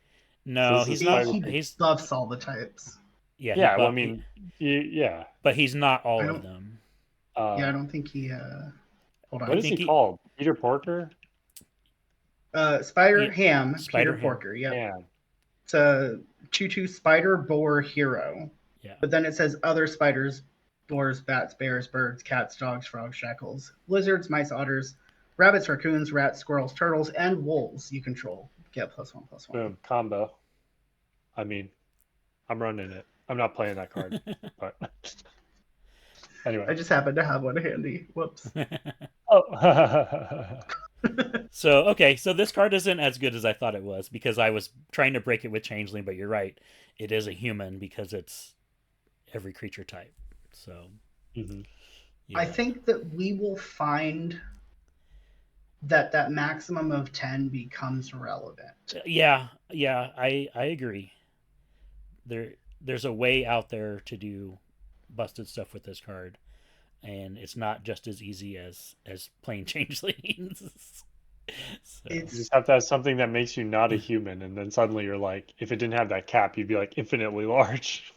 So No, this is he's not. Spider He Pig. He's buffs all the types. yeah. He Yeah, well, I but mean, yeah. but he's not I all of don't. them. Yeah, Uh, I don't think he. Hold I what on. is he think he called? Peter Porker? Spider yeah, Ham, Peter Spider Ham. Porker. Yep. Yeah. It's a 2/2 spider boar hero. Yeah. But then it says other spiders, boars, bats, bears, birds, cats, dogs, frogs, shackles, lizards, mice, otters, rabbits, raccoons, rats, squirrels, turtles, and wolves you control. Get +1/+1. Boom. Combo. I mean, I'm running it. I'm not playing that card, but anyway. I just happen to have one handy. Whoops. Oh. So okay, so this card isn't as good as I thought it was because I was trying to break it with Changeling, but you're right, it is a human because it's every creature type. So Mhm. yeah, I think that we will find that maximum of 10 becomes relevant. yeah, I agree. There's a way out there to do busted stuff with this card, and it's not just as easy as playing Changelings. So You It's just have to have something that makes you not a human, and then suddenly you're like, if it didn't have that cap, you'd be like infinitely large.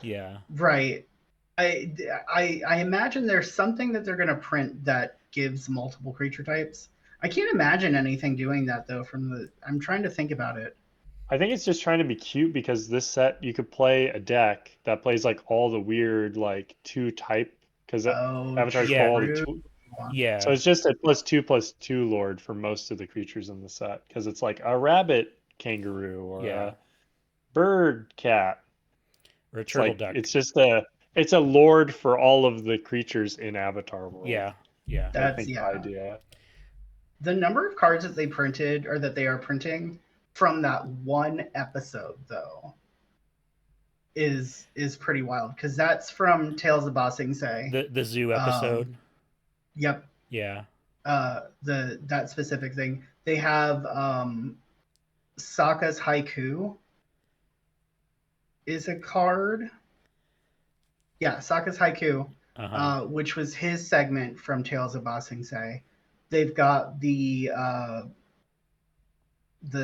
yeah, right. I imagine there's something that they're going to print that gives multiple creature types. I can't imagine anything doing that though. I'm trying to think about it. I think it's just trying to be cute because this set you could play a deck that plays like all the weird like two type because Oh, avatars pull yeah, all the true. two. So yeah, it's just a +2/+2 lord for most of the creatures in the set because it's like a rabbit kangaroo or yeah, a bird cat. or a It's turtle like duck. it's a lord for all of the creatures in Avatar world. Yeah, yeah, I That's think the yeah. idea. The number of cards that they printed or that they are printing from that one episode though is pretty wild because that's from Tales of Ba Sing Se. the zoo Um, episode. yep. Yeah, The that specific thing. They have Sokka's Haiku is a card. Yeah, Sokka's Haiku, uh huh. which was his segment from Tales of Ba Sing Se. They've got the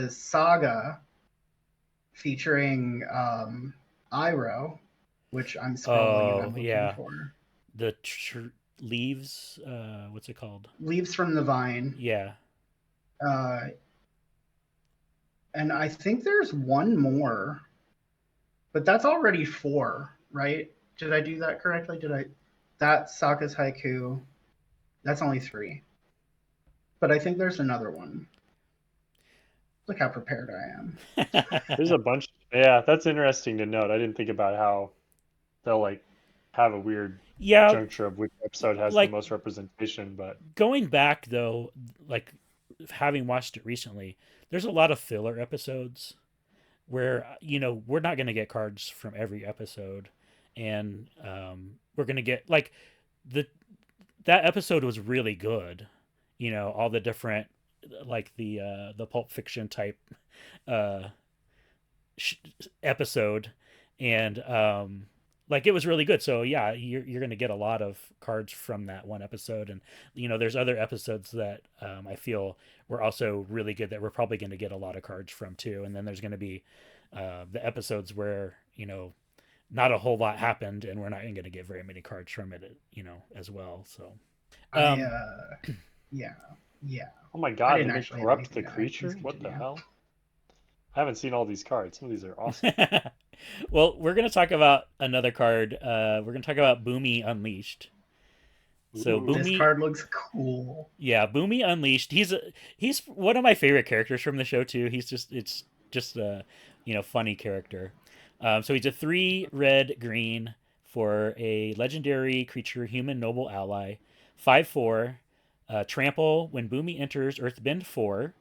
saga featuring Iroh, which I'm scrolling and Oh I'm looking yeah, for. the leaves. What's it called? Leaves from the Vine. Yeah, Uh, and I think there's one more, but that's already 4, right? Did I do that correctly? That's Sokka's Haiku. That's only 3. But I think there's another one. Look how prepared I am. There's a bunch. Yeah, that's interesting to note. I didn't think about how they'll like have a weird yeah. juncture of which episode has the Like most representation, but going back though, like having watched it recently, there's a lot of filler episodes where we're not going to get cards from every episode, and we're going to get like the that episode was really good. All the different like the Pulp Fiction type uh sh- episode, and like it was really good. So yeah, you're going to get a lot of cards from that one episode, and there's other episodes that I feel were also really good that we're probably going to get a lot of cards from too. And then there's going to be the episodes where not a whole lot happened, and we're not going to get very many cards from it, as well. So I um, yeah, yeah. oh my I God, they didn't can actually have corrupt the anything to add. creature? Please What the continue. hell? I haven't seen all these cards. Some of these are awesome. well, we're going to talk about another card. We're going to talk about Boomy Unleashed. So Ooh. This Boomy, card looks cool. yeah, Boomy Unleashed. He's one of my favorite characters from the show too. It's just a funny character. So he's a 3 red green for a legendary creature, human noble ally, 5/4, trample. When Boomy enters, Earthbend 4,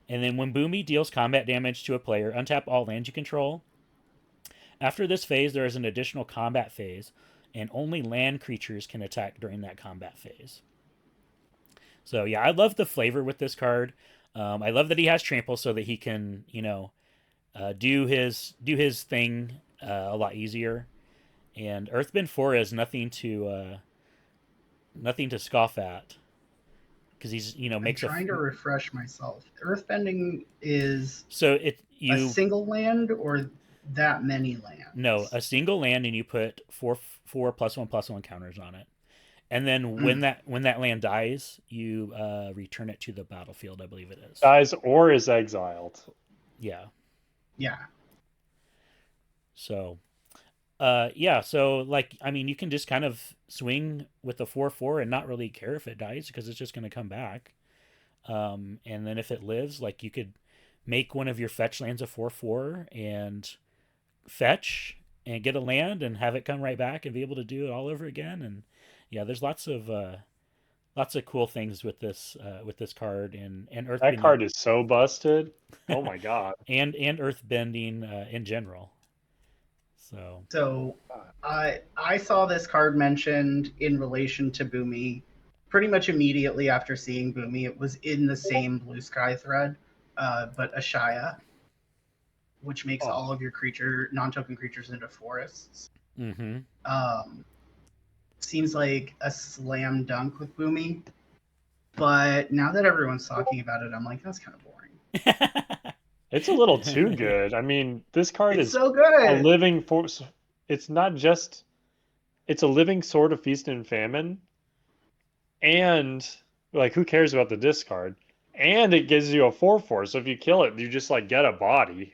and then when Boomy deals combat damage to a player, untap all lands you control. After this phase, there is an additional combat phase, and only land creatures can attack during that combat phase. So yeah, I love the flavor with this card. I love that he has trample so that he can, do his thing a lot easier. And Earthbend 4 is nothing to scoff at because he's I'm makes a trying to refresh myself. Earthbending is so a single land or that many lands? No, a single land, and you put four +1/+1 counters on it. And then when that land dies, you return it to the battlefield. I believe it is. Dies or is exiled. Yeah. Yeah. So, yeah. So, you can just kind of swing with the 4/4 and not really care if it dies because it's just going to come back. And then if it lives, you could make one of your fetch lands a 4/4 and fetch and get a land and have it come right back and be able to do it all over again. And yeah, there's lots of cool things with this card and Earth. That card is so busted. Oh my god. and Earth bending in general. So I saw this card mentioned in relation to Boomy pretty much immediately after seeing Boomy. It was in the same Blue Sky thread, but Ashaya, which makes all of your non-token creatures into forests. Mm-hmm. Seems like a slam dunk with Boomy, but now that everyone's talking about it, I'm like, that's kind of boring. It's a little too good. I mean, this card is so good. A living force. It's not just. It's a living Sword of Feast and Famine, and who cares about the discard? And it gives you a 4/4. So if you kill it, you just get a body.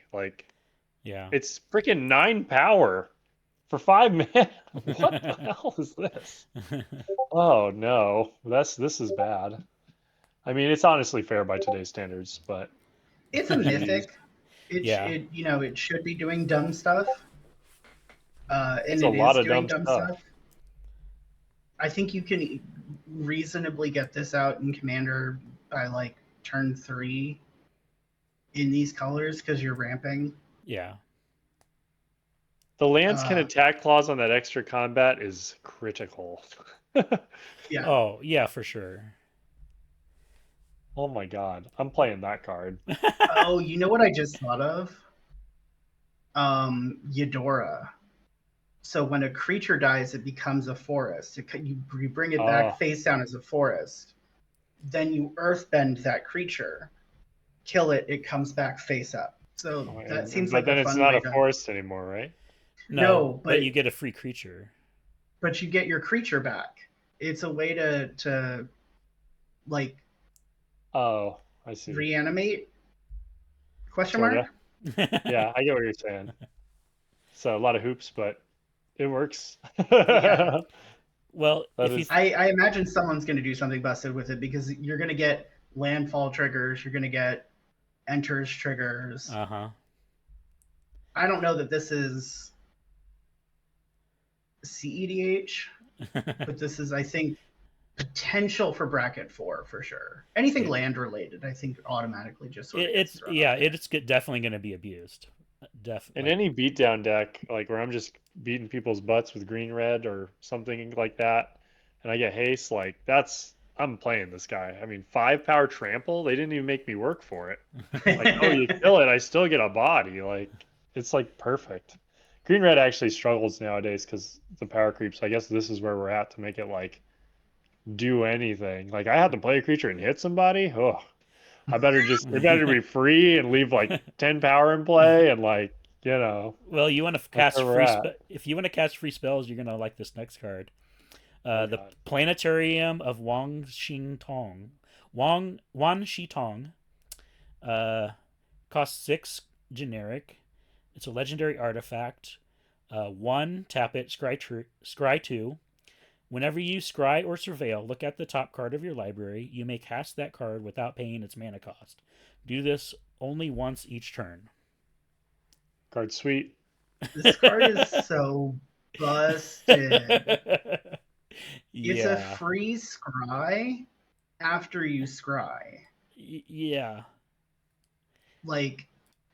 Yeah. It's freaking 9 power for 5 mana. What the hell is this? Oh no, this is bad. I mean, it's honestly fair by today's standards, but it's a mythic. It should be doing dumb stuff. And it is doing dumb stuff. I think you can reasonably get this out in Commander by turn 3 in these colors because you're ramping. Yeah. The lands can attack clause on that extra combat is critical. Yeah. Oh, yeah, for sure. Oh my god. I'm playing that card. Oh, you know what I just thought of? Eudora. So when a creature dies, it becomes a forest. You bring it back face down as a forest. Then you earthbend that creature. Kill it, it comes back face up. So that seems like a fun way. But then it's not a forest anymore, right? No, but you get a free creature. But you get your creature back. It's a way to Oh, I see. Reanimate? Question mark? Yeah, I get what you're saying. So a lot of hoops, but it works. Yeah. Well, I imagine someone's going to do something busted with it because you're going to get landfall triggers. You're going to get enters triggers. Uh-huh. I don't know that this is CEDH, but this is, I think, potential for bracket 4 for sure. Anything land related, I think, automatically just sort of it's definitely going to be abused. Definitely. In any beatdown deck, where I'm just beating people's butts with green red or something like that, and I get haste, I'm playing this guy. I mean, 5 power trample, they didn't even make me work for it. You kill it, I still get a body. It's perfect. Green red actually struggles nowadays because the power creeps. I guess this is where we're at to make it do anything. I had to play a creature and hit somebody. Oh, it better be free and leave 10 power in play and Well, you want to cast if you want to cast free spells, you're gonna like this next card. The Planetarium of Wan Shi Tong. Costs 6 generic. It's a legendary artifact. 1, tap it, scry 2. Whenever you scry or surveil, look at the top card of your library. You may cast that card without paying its mana cost. Do this only once each turn. Card sweet. This card is so busted. It's a Yeah. free scry after you scry. Yeah. Like,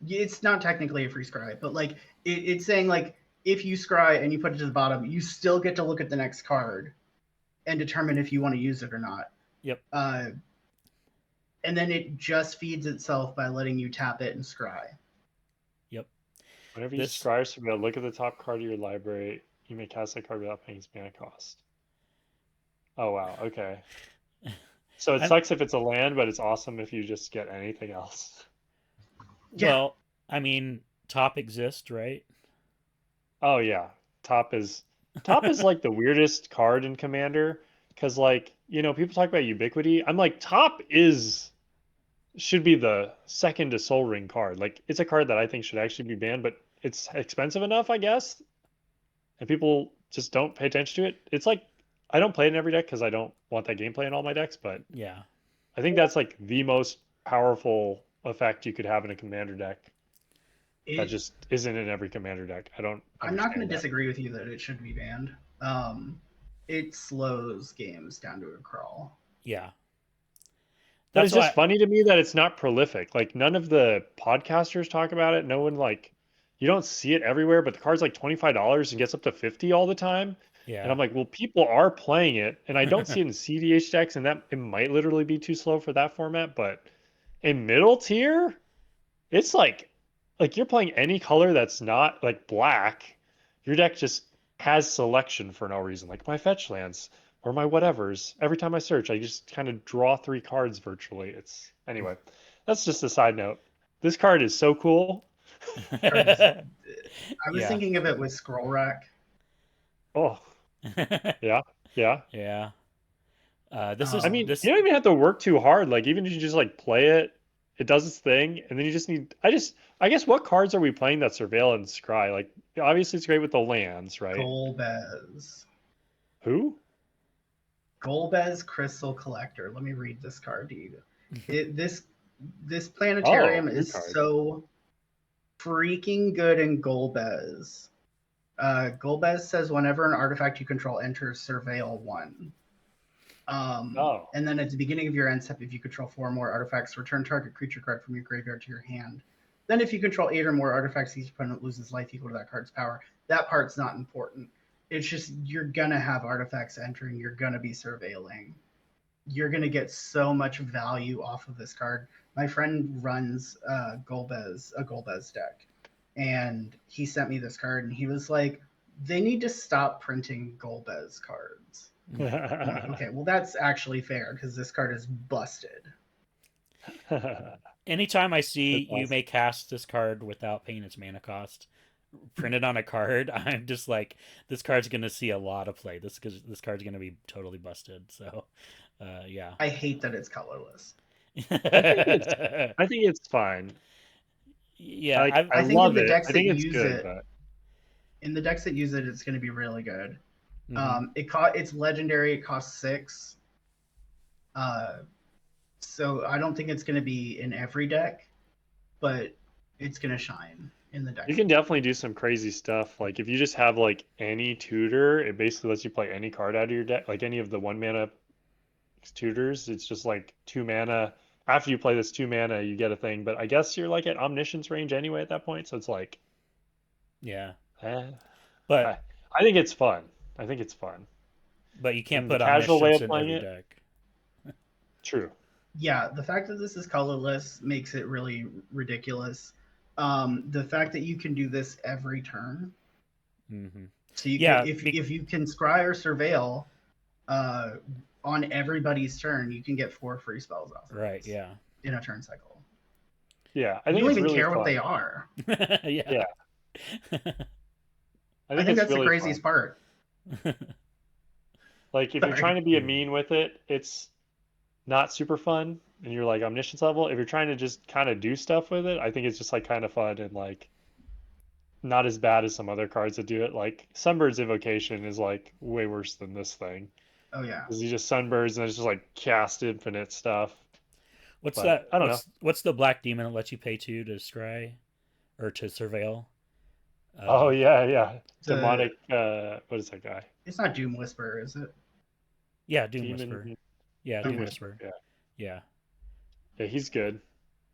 it's not technically a free scry, but like it's saying like if you scry and you put it to the bottom, you still get to look at the next card and determine if you want to use it or not. Yep. And then it just feeds itself by letting you tap it and scry. Yep. Whenever you This. scry surveil, look at the top card of your library. You may cast that card without paying its mana cost. Oh wow, okay. So it I'm, sucks if it's a land, but it's awesome if you just get anything else. Yeah. well, I mean, top exists, right? Oh yeah, top is like the weirdest card in Commander because like people talk about ubiquity. I'm like top is should be the second to Soul Ring card. Like it's a card that I think should actually be banned, but it's expensive enough, I guess, and people just don't pay attention to it. It's like I don't play it in every deck because I don't want that gameplay in all my decks, but Yeah. I think that's like the most powerful effect you could have in a Commander deck that It just isn't in every Commander deck. I don't I'm not going understand to that. disagree with you that it should be banned. It slows games down to a crawl. Yeah. But That's it's just why. funny to me that it's not prolific. Like none of the podcasters talk about it. No one like you don't see it everywhere, but the card's like $25 and gets up to 50 all the time. And Yeah. I'm like, well, people are playing it, and I don't see it in CDH decks, and that it might literally be too slow for that format, but in middle tier, it's like you're playing any color that's not like black. Your deck just has selection for no reason. Like my fetch lands or my whatevers. Every time I search, I just kind of draw 3 cards virtually. It's anyway. That's just a side note. This card is so cool. Card is, I was Yeah. thinking of it with Scroll Rack. Oh, yeah, yeah. Yeah. This I is mean, this. you don't even have to work too hard. Like even if you just like play it, it does its thing, and then you just need. I guess what cards are we playing that surveil and scry? Like obviously it's great with the lands, right? Golbez. Who? Golbez Crystal Collector. Let me read this card to you. This Oh, planetarium good is card. so freaking good in Golbez. Golbez says whenever an artifact you control enters Surveil 1. Oh, And then at the beginning of your end step, if you control 4 or more artifacts, return target creature card from your graveyard to your hand. Then if you control 8 or more artifacts, each opponent loses life equal to that card's power. That part's not important. It's just you're going to have artifacts entering. You're going to be surveilling. You're going to get so much value off of this card. My friend runs a Golbez deck, and he sent me this card, and he was like, they need to stop printing Golbez cards. I'm like, okay, well, that's actually fair because this card is busted. Anytime I that's see you awesome. may cast this card without paying its mana cost printed on a card, I'm just like, this card's gonna see a lot of play. This card's gonna be totally busted. So, yeah. I hate that it's colorless. I think it's I think it's fine. Yeah, Like I've I I think in love the it. decks I that think it's use good, it, but it's going to be really good. mhm. It's legendary. It costs 6. Uh, so I don't think it's going to be in every deck, but it's going to shine in the you decks can that use definitely it. do some crazy stuff. Like if you just have like any tutor, it basically lets you play any card out of your deck, like any of the 1 mana tutors. It's just like 2 mana. After you play this 2 mana, you get a thing. But I guess you're like at omniscience range anyway at that point, so it's like, Yeah, eh. but I I think it's fun. I think it's fun. you can't And the put casual way omniscience of in playing every it, deck. true. Yeah, the fact that this is colorless makes it really ridiculous. The fact that you can do this every turn, Hmm. so you can Yeah, if you can scry or surveil uh, on everybody's turn, you can get 4 free spells off of right. this Yeah, in a turn cycle. Yeah, I You think don't it's even really care what fun. they are. yeah. Yeah, I I think think it's that's the really fun. craziest part. Like if you're trying Sorry. to be a mean with it, it's not super fun, and you're like omniscience level. If you're trying to just kind of do stuff with it, I think it's just like kind of fun and like not as bad as some other cards that do it. Like Sunbird's Invocation is like way worse than this thing Oh yeah. because you just Sunbirds and it's just like cast infinite stuff. What's But that? I don't know. What's the black demon that lets you pay to scry or to surveil? Oh Um, yeah. The Demonic. What is that guy? it's not Doom Whisperer, is it? yeah, Doom Demon. Whisperer. Yeah, Doom Doom Okay. Whisperer. Whisperer. Yeah. Yeah, Yeah, he's good.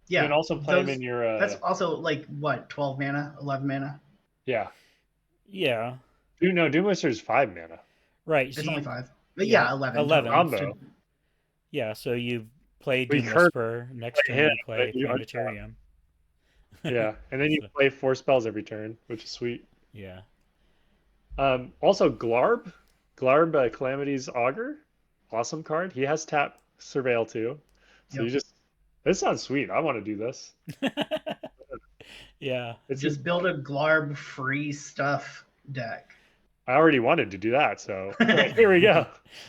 You can Yeah, also play him in those. your. That's also like what 12 mana, 11 mana. Yeah. yeah, No, Doom Whisperer is 5 mana. right. So It's only you, 5, but yeah, yeah, 11 total. 11. So Combo. Yeah, so you play We Doom curve Whisperer. Next play turn him, you but play you untap. Planetarium. Yeah, and then you So, play 4 spells every turn, which is sweet. yeah. Also Glarb, Calamity's Augur, awesome card. He has tap surveil too, so you yep. just this sounds sweet. I want to do this. Yeah. It seems Just build a Glarb free stuff deck. I already wanted to do that, so here we go.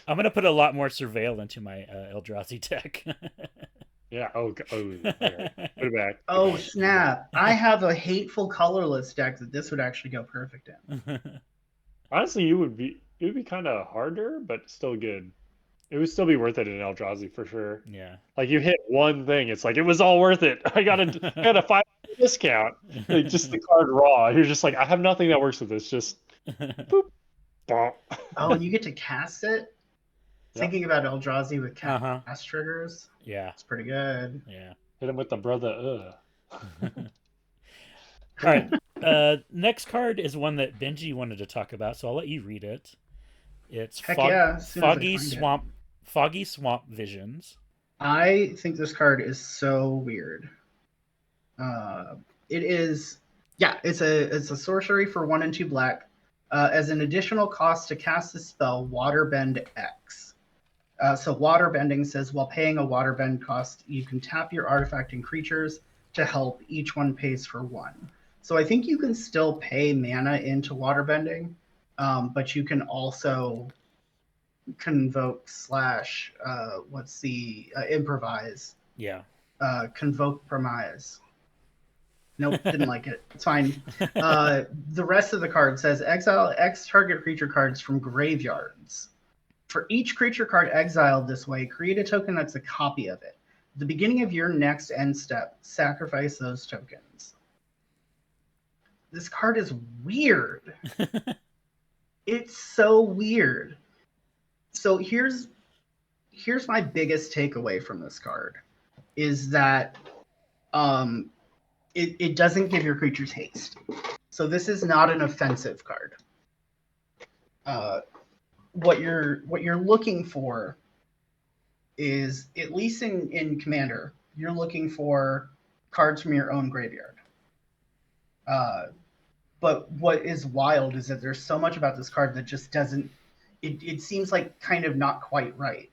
I'm gonna put a lot more surveil into my Eldrazi deck. Yeah. Okay. Put it back. Put it Oh back. Put it back. snap! I have a hateful colorless deck that this would actually go perfect in. Honestly, it would be kind of harder, but still good. It would still be worth it in Eldrazi for sure. Yeah. Like you hit one thing, it's like it was all worth it. I got a 5 discount. Like just the card raw. You're just like, I have nothing that works with this. Just boop, bonk. Oh, and you get to cast it. Yep. Thinking about Eldrazi with Uh-huh. cast triggers, Yeah. it's pretty good. Yeah. Hit him with the brother. All right. Next card is one that Benji wanted to talk about, so I'll let you read it. It's Heck yeah! As soon as I find it. Foggy Swamp Visions. I think this card is so weird. It is, yeah, it's a sorcery for 1 and 2 black. As an additional cost to cast the spell, Waterbend X. So waterbending says while paying a waterbend cost, you can tap your artifact and creatures to help. Each one pays for 1. So I think you can still pay mana into waterbending, but you can also convoke slash what's the improvise, Yeah. convoke premise. Nope, didn't like it. It's fine. The rest of the card says exile X target creature cards from graveyards. For each creature card exiled this way, create a token that's a copy of it. At the beginning of your next end step, sacrifice those tokens. This card is weird. It's so weird. So here's my biggest takeaway from this card is that it doesn't give your creatures haste. So this is not an offensive card. What you're looking for is, at least in Commander, you're looking for cards from your own graveyard. But what is wild is that there's so much about this card that just doesn't. It seems like kind of not quite right,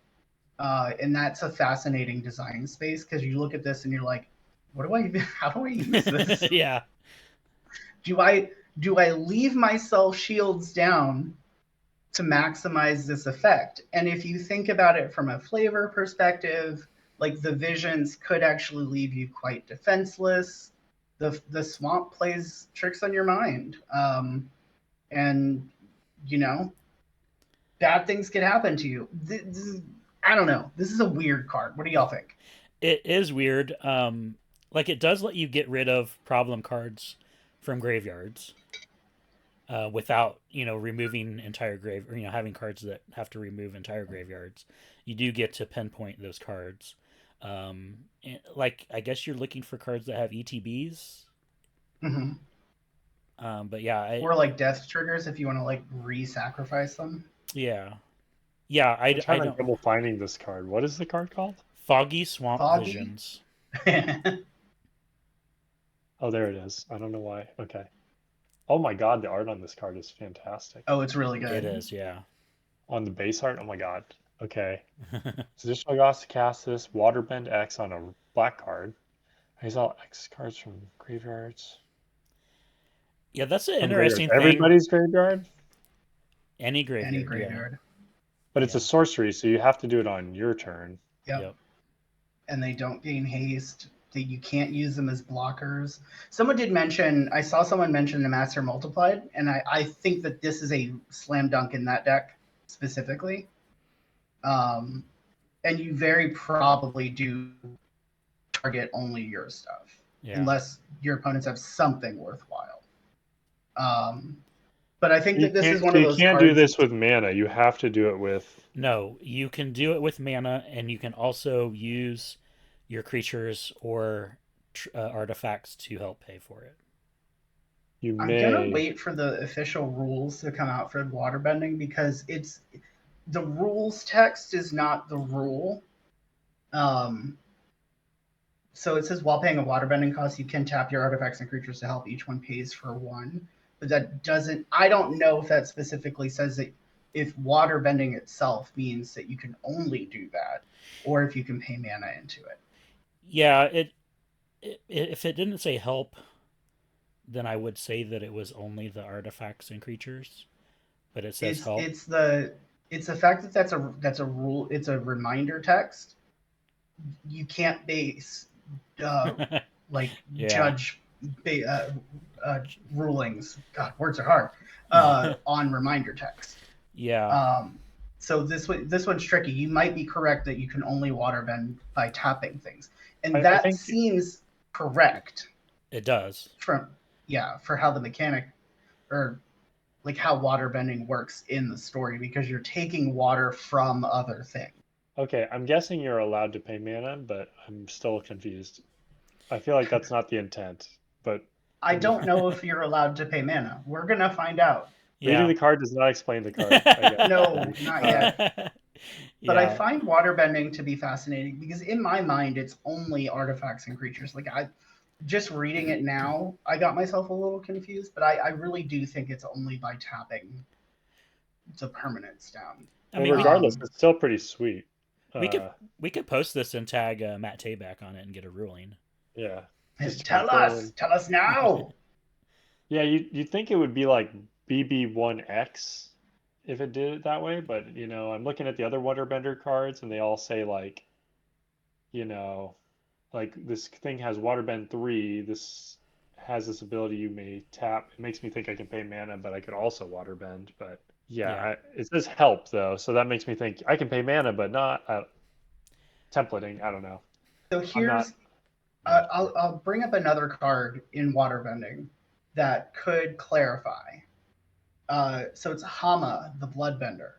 and that's a fascinating design space because you look at this and you're like, what do I even? How do I use this? Yeah. Do I leave myself shields down to maximize this effect? And if you think about it from a flavor perspective, like the visions could actually leave you quite defenseless. The swamp plays tricks on your mind, and you know, bad things could happen to you. I don't know. This is a weird card. What do y'all think? It is weird. Like it does let you get rid of problem cards from graveyards without removing entire grave, or having cards that have to remove entire graveyards. You do get to pinpoint those cards. Like I guess you're looking for cards that have ETBs. Mm-hmm. But yeah, or like death triggers if you want to like re-sacrifice them. yeah, I'm I having don't. trouble finding this card. What is the card called? Foggy Swamp Foggy? Visions. Oh, there it is. I don't know why. Okay. Oh my God, the art on this card is fantastic. Oh, it's really good. It is, yeah. On the base art, oh my God. Okay. So additional cost to cast this, Waterbend X on a black card. Exile X cards from graveyards. Yeah, that's an From graveyards. interesting thing. Everybody's graveyard? Any graveyard. Any graveyard. But it's a sorcery, so you have to do it on your turn. Yep. And they don't gain haste. You can't use them as blockers. Someone did mention, I saw someone mention the Master Multiplied, and I think that this is a slam dunk in that deck specifically. And you very probably do target only your stuff, unless your opponents have something worthwhile. But I think You that this is can't, one so of you those can't do cards. this with mana. You have to do it with. No, you can do it with mana, and you can also use your creatures or artifacts to help pay for it. You I'm gonna may. wait for the official rules to come out for waterbending because it's the rules text is not the rule. Um, so it says while paying a waterbending cost, you can tap your artifacts and creatures to help. Each one pays for one, but that doesn't. I don't know if that specifically says that if waterbending itself means that you can only do that, or if you can pay mana into it. Yeah, if it didn't say help, then I would say that it was only the artifacts and creatures. But it says It's help. it's the it's the fact that that's a rule. It's a reminder text. You can't base uh, like Yeah. judge rulings. God, words are hard. On reminder text. Yeah, Um, so this one's tricky. You might be correct that you can only waterbend by tapping things, and I that think. seems correct it does. from for how the mechanic or like how waterbending works in the story because you're taking water from other things. Okay, I'm guessing you're allowed to pay mana, but I'm still confused. I feel like that's not the intent, but I I'm don't know if you're allowed to pay mana. We're gonna find out. reading Yeah. the card does not explain the card. I guess. No, not yet. But I Yeah. find waterbending to be fascinating because in my mind it's only artifacts and creatures. Like I just reading it now, I got myself a little confused, but I really do think it's only by tapping the permanence down. I Well, mean, regardless, it's still pretty sweet. we could Uh, we could post this and tag Matt Tabak on it and get a ruling. yeah, just to Tell confirm. us now. Yeah, you'd think it would be like BB1X if it did it that way, but I'm looking at the other Waterbender cards and they all say you know, like this thing has Waterbend 3, this has this ability you may tap. It makes me think I can pay mana, but I could also Waterbend, but yeah, Yeah. it says help though, so that makes me think I can pay mana, but not templating. I don't know. So I'm not. here's I'll bring up another card in waterbending that could clarify. So it's Hama, the Bloodbender.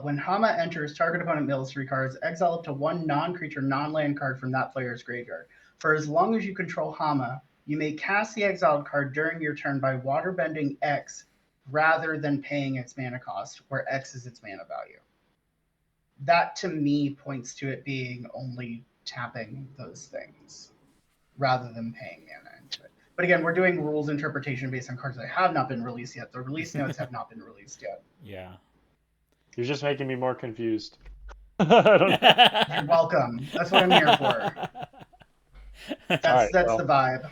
When Hama enters, target opponent mills 3 cards, exile up to one non-creature, non-land card from that player's graveyard. For as long as you control Hama, you may cast the exiled card during your turn by waterbending X rather than paying its mana cost, where X is its mana value. That to me points to it being only tapping those things rather than paying mana into it. But again, we're doing rules interpretation based on cards that have not been released yet. The release notes have not been released yet. Yeah. You're just making me more confused. I don't know. You're welcome. That's what I'm here for. All That's right, that's well, the vibe.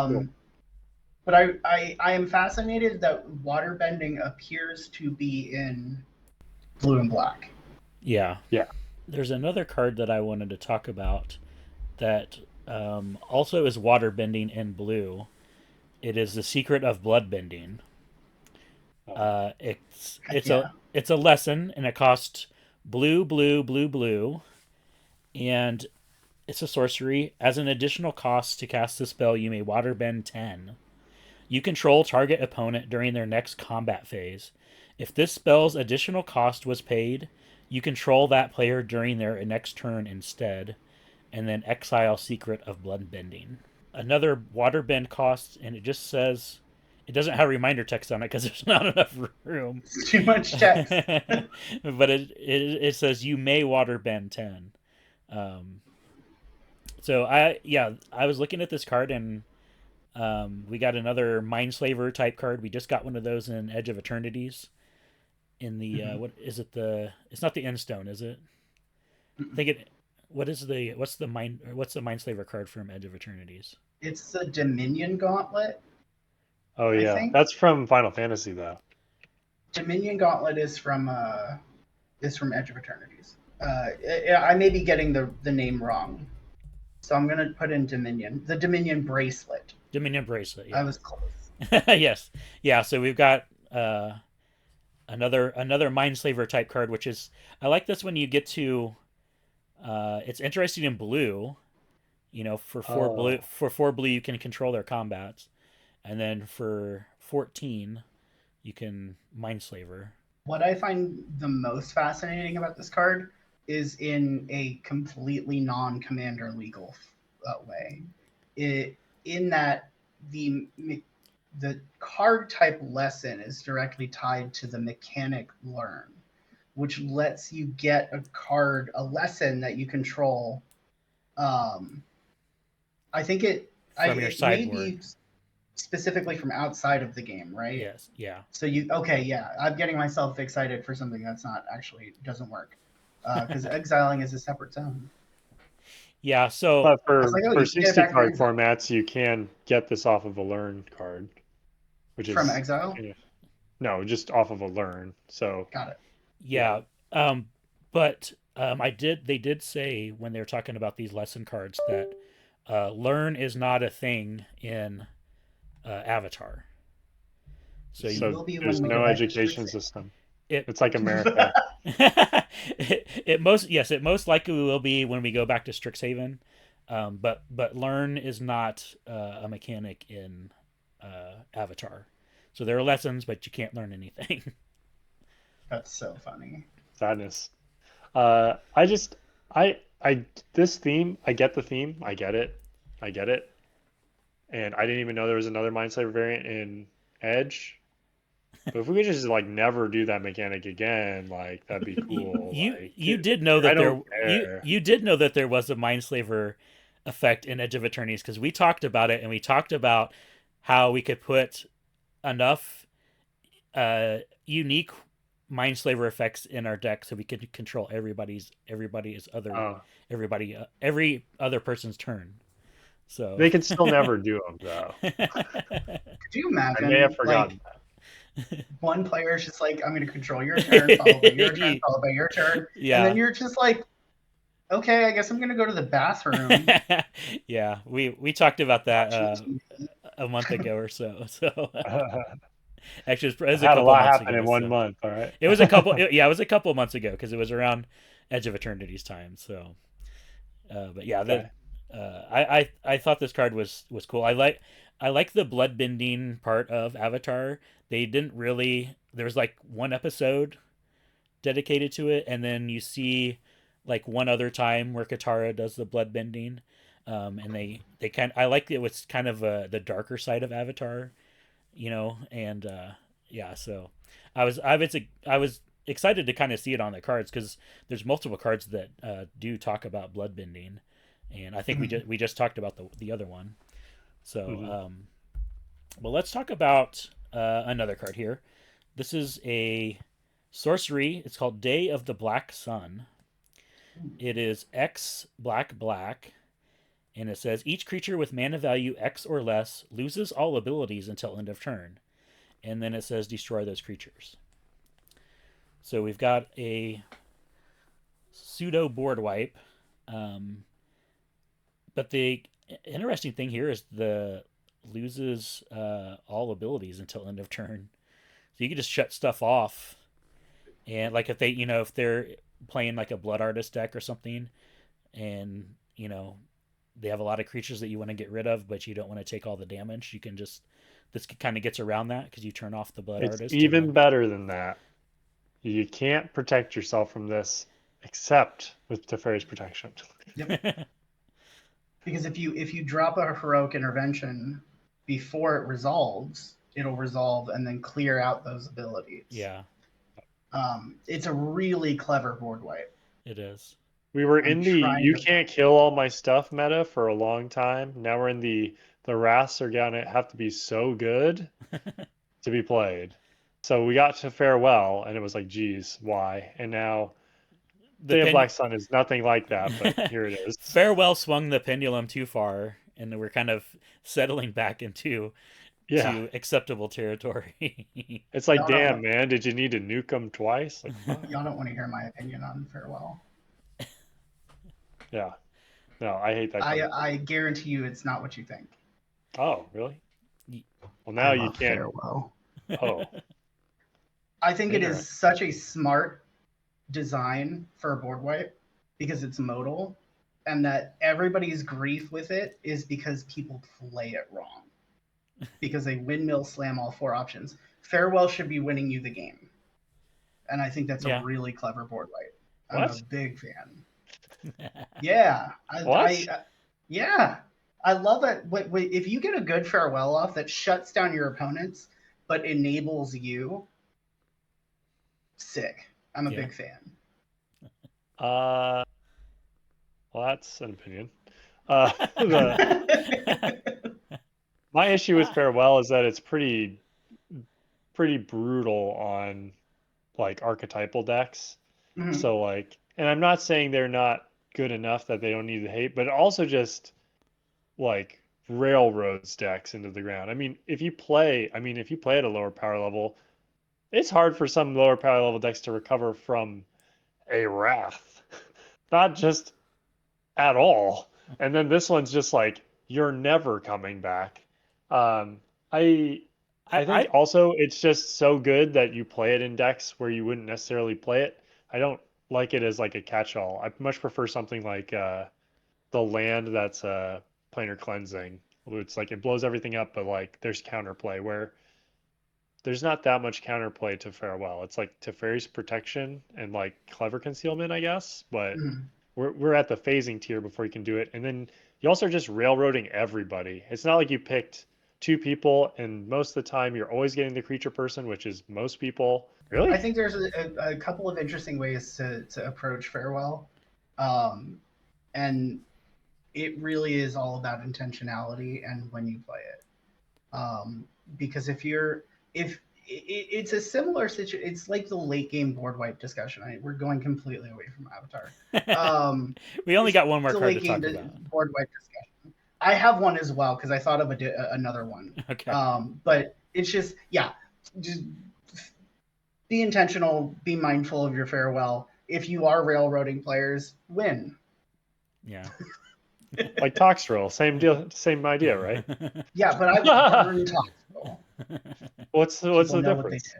cool. But I am fascinated that waterbending appears to be in blue and black. Yeah. Yeah. There's another card that I wanted to talk about that also is waterbending in blue. It is the Secret of Bloodbending. It's Heck yeah. it's a lesson, and it costs blue, blue, blue, blue, and it's a sorcery. As an additional cost to cast the spell, you may waterbend 10. You control target opponent during their next combat phase. If this spell's additional cost was paid, you control that player during their next turn instead, and then exile Secret of Bloodbending. Another waterbend cost, and it just says it doesn't have reminder text on it because there's not enough room. It's too much text. But it says you may waterbend 10. Um, so I was looking at this card and we got another Mindslaver type card. We just got one of those in Edge of Eternities. In the what is it? It's not the Endstone, is it? I think it. What's the Mindslaver card from Edge of Eternities? It's the Dominion Gauntlet, Oh I yeah, think. that's from Final Fantasy though. Dominion Gauntlet is from Edge of Eternities. I may be getting the name wrong, so I'm gonna put in Dominion. The Dominion Bracelet. Dominion Bracelet. I Yeah. was close. Yes. Yeah. So we've got another Mindslaver type card, which is I like this when you get to. It's interesting in blue. For four blue, Oh, you can control their combats. And then for 14, you can Mindslaver. What I find the most fascinating about this card is in a completely non-commander legal way. In that the card type lesson is directly tied to the mechanic learn, which lets you get a lesson that you control. I think From your it may sideboard. be specifically from outside of the game, right? Yes, yeah. So yeah, I'm getting myself excited for something that's not actually doesn't work, because exiling is a separate zone. Yeah, so But Like, oh, for you can get it 60 back from card exile. formats, you can get this off of a learn card, which From is exile. no, just off of a learn. So Got it. yeah, but they did say when they were talking about these lesson cards that learn is not a thing in Avatar. So It you, so will be there's when we go no back to education Strixhaven. system. it It's like America. it most likely will be when we go back to Strixhaven, but learn is not a mechanic in Avatar. So there are lessons, but you can't learn anything. That's so funny. Sadness. I just I this theme, I get the theme, I get it. I get it. And I didn't even know there was another Mindslaver variant in Edge. But if we could just like never do that mechanic again, like that'd be cool. Like You did know I that don't care. you did know that there was a Mindslaver effect in Edge of Eternities because we talked about it and we talked about how we could put enough unique Mindslaver effects in our deck so we could control Oh, every other person's turn. So they could still never do them though. Could you I may have imagine, like, forgotten one player is just like, I'm going to control your turn, followed by your turn, followed by your turn, and then yeah. you're just like, okay, I guess I'm going to go to the bathroom. Yeah, we talked about that Watching TV. a month ago or so. So that. actually, it was I've a had a couple lot months happen in ago. one So month. All right. it was a couple. Yeah, it was a couple months ago because it was around Edge of Eternity's time. So, but yeah, Okay. I thought this card was cool. I like the bloodbending part of Avatar. They didn't really. There was like one episode dedicated to it, and then you see like one other time where Katara does the bloodbending. And they kind I like it was kind of the darker side of Avatar, and yeah, so I was excited to kind of see it on the cards because there's multiple cards that do talk about bloodbending, and I think we just talked about the other one. So, Hmm. well, let's talk about another card here. This is a sorcery. It's called Day of the Black Sun. It is X black black, and it says each creature with mana value X or less loses all abilities until end of turn. And then it says destroy those creatures. So we've got a pseudo board wipe. Um, but the interesting thing here is the loses all abilities until end of turn. So you can just shut stuff off. And like if they, if they're playing like a blood artist deck or something, and they have a lot of creatures that you want to get rid of, but you don't want to take all the damage, you can just this kind of gets around that because you turn off the blood It's artist and even then better than that. You can't protect yourself from this except with Teferi's protection. Yep. Because if you drop a heroic intervention before it resolves, it'll resolve and then clear out those abilities. yeah, It's a really clever board wipe. it is. We were I'm in the trying you to. can't kill all my stuff meta for a long time. Now we're in the wraths are gonna have to be so good to be played. So we got to farewell and it was like, geez, why? And now The Day of pen Black Sun is nothing like that, but here it is. farewell swung the pendulum too far, and we're kind of settling back into Yeah. to acceptable territory. It's like, Y'all don't damn, want, man, did you need to nuke them twice? Like, y'all don't want to hear my opinion on farewell. yeah. No, I hate that card. I guarantee you, it's not what you think. Oh, really? Well, I now you love can't. farewell. Oh, I think it is interesting. such a smart design for a board wipe because it's modal, and that everybody's grief with it is because people play it wrong. because they windmill slam all 4 options. Farewell should be winning you the game. And I think that's a Yeah. really clever board wipe. I'm a What? big fan. Yeah. What? Yeah. I love it. If you get a good farewell off that shuts down your opponents but enables you, sick. I'm a Yeah. big fan. Well, that's an opinion. The my issue with farewell is that it's pretty brutal on like archetypal decks. Mhm. So like, and I'm not saying they're not good enough that they don't need the hate, but it also just like railroads decks into the ground. If you play at a lower power level, it's hard for some lower power level decks to recover from a wrath. Not just at all. And then this one's just like you're never coming back. Um, I I think I also it's just so good that you play it in decks where you wouldn't necessarily play it. I don't like it as like a catch-all. I much prefer something like the land that's planar cleansing. It's like it blows everything up, but like there's counterplay where there's not that much counterplay to farewell. It's like Teferi's protection and like clever concealment, I guess, but Mhm. we're at the phasing tier before you can do it. And then you also are just railroading everybody. It's not like you picked two people, and most of the time you're always getting the creature person, which is most people. I Really? think there's a couple of interesting ways to approach farewell. Um, and it really is all about intentionality and when you play it. um, because if it's a similar situation, it's like the late game board wipe discussion. We're going completely away from Avatar. Um, we only it's got one more a card to late game talk about. board wipe discussion. I have one as well because I thought of another one. Okay. But it's just be intentional, be mindful of your farewell. If you are railroading players, win. Yeah. Like Toxtril, same deal, same idea, right? Yeah, but I burned Toxel. What's People the know what they difference?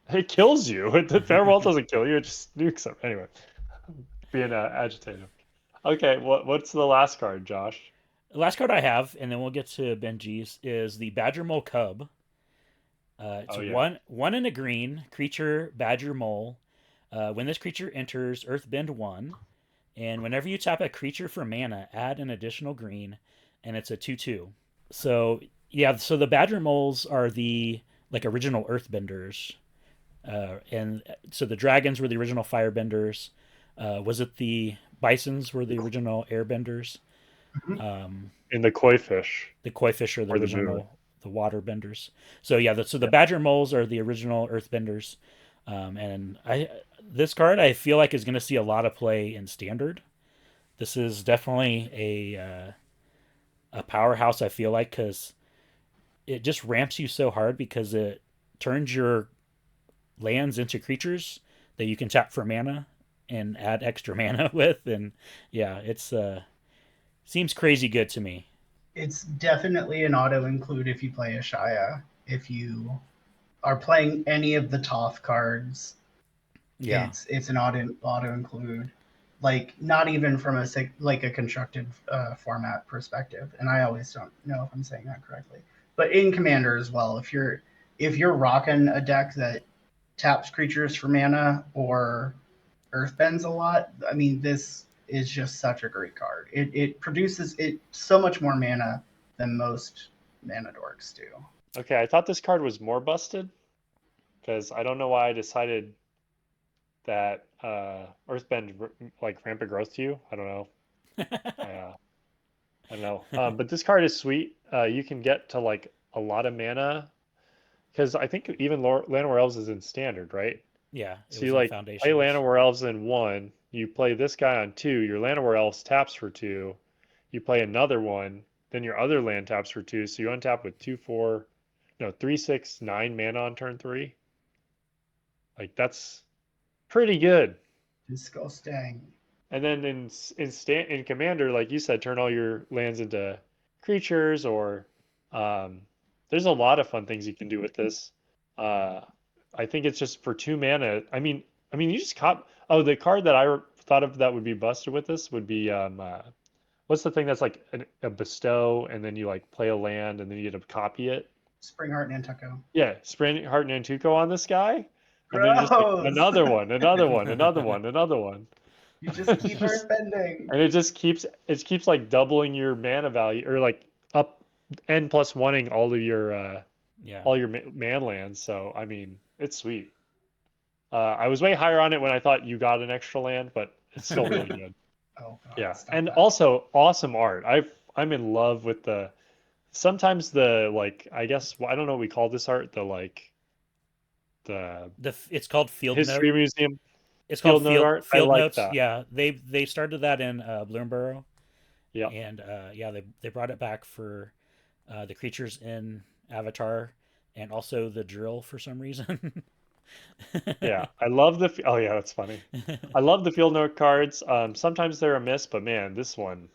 did. It kills you. The farewell doesn't kill you, it just nukes them. Anyway, being agitated. Okay, what's the last card, Josh? The last card I have, and then we'll get to Benji's, is the Badger Mole Cub. It's Oh yeah. one in a green creature Badger Mole. When this creature enters Earthbend 1, and whenever you tap a creature for mana, add an additional green, and it's a 2/2. So yeah, so the Badger Moles are the like original Earthbenders, and so the dragons were the original Firebenders. Was it the Bisons were the original Airbenders? Mhm. In the koi fish The Koi Fish are the or the moon. original the Water Benders. So yeah, the Yeah. Badger Moles are the original Earthbenders, and I this card I feel like is going to see a lot of play in Standard. This is definitely a powerhouse. I feel like because it just ramps you so hard because it turns your lands into creatures that you can tap for mana and add extra mana with, and yeah, it's seems crazy good to me. It's definitely an auto include if you play a Shaya. If you are playing any of the Toth cards, Yeah, it's an auto include. Like not even from like a constructed format perspective. And I always don't know if I'm saying that correctly. But in Commander as well, if you're rocking a deck that taps creatures for mana or earthbends a lot, I mean this is just such a great card. It produces it so much more mana than most mana dorks do. Okay, I thought this card was more busted because I don't know why I decided that Earthbend like rampant growth to you. I don't know. I, I don't know. But this card is sweet. You can get to like a lot of mana because I think even Llanowar Elves is in standard, right? yeah, it So was you in like play Foundations. Llanowar Elves in one, you play this guy on two, your Llanowar Elves taps for two, you play another one, then your other land taps for two, so you untap with two, four, no, three, six, 9 mana on turn three. Like that's pretty good. Disgusting. And then in Commander, like you said, turn all your lands into creatures, or um, there's a lot of fun things you can do with this. Uh, I think it's just for 2 mana. I mean, you just cop. Oh, the card that I thought of that would be busted with this would be what's the thing that's like a bestow, and then you like play a land, and then you get to copy it. Springheart Nantucket. Yeah, Spring Heart Nantuko on this guy, and then you just get Gross. another one, another one, another one, another one. You just keep Just earthbending. and it keeps like doubling your mana value or like up n plus oneing Yeah. all your man lands. So I mean, it's sweet. I was way higher on it when I thought you got an extra land, but it's still really good. Oh God, Yeah, stop and that. also awesome art. I'm in love with the sometimes the like I guess I don't know what we call this art, the like the It's called Field Note. history museum It's called field note art. I Field like Notes. that. Yeah, they started that in Bloomborough, Yeah. and yeah, they brought it back for the creatures in Avatar, and also the drill for some reason. Yeah, I love oh yeah, that's funny. I love the field note cards. Sometimes they're a miss, but man, this one,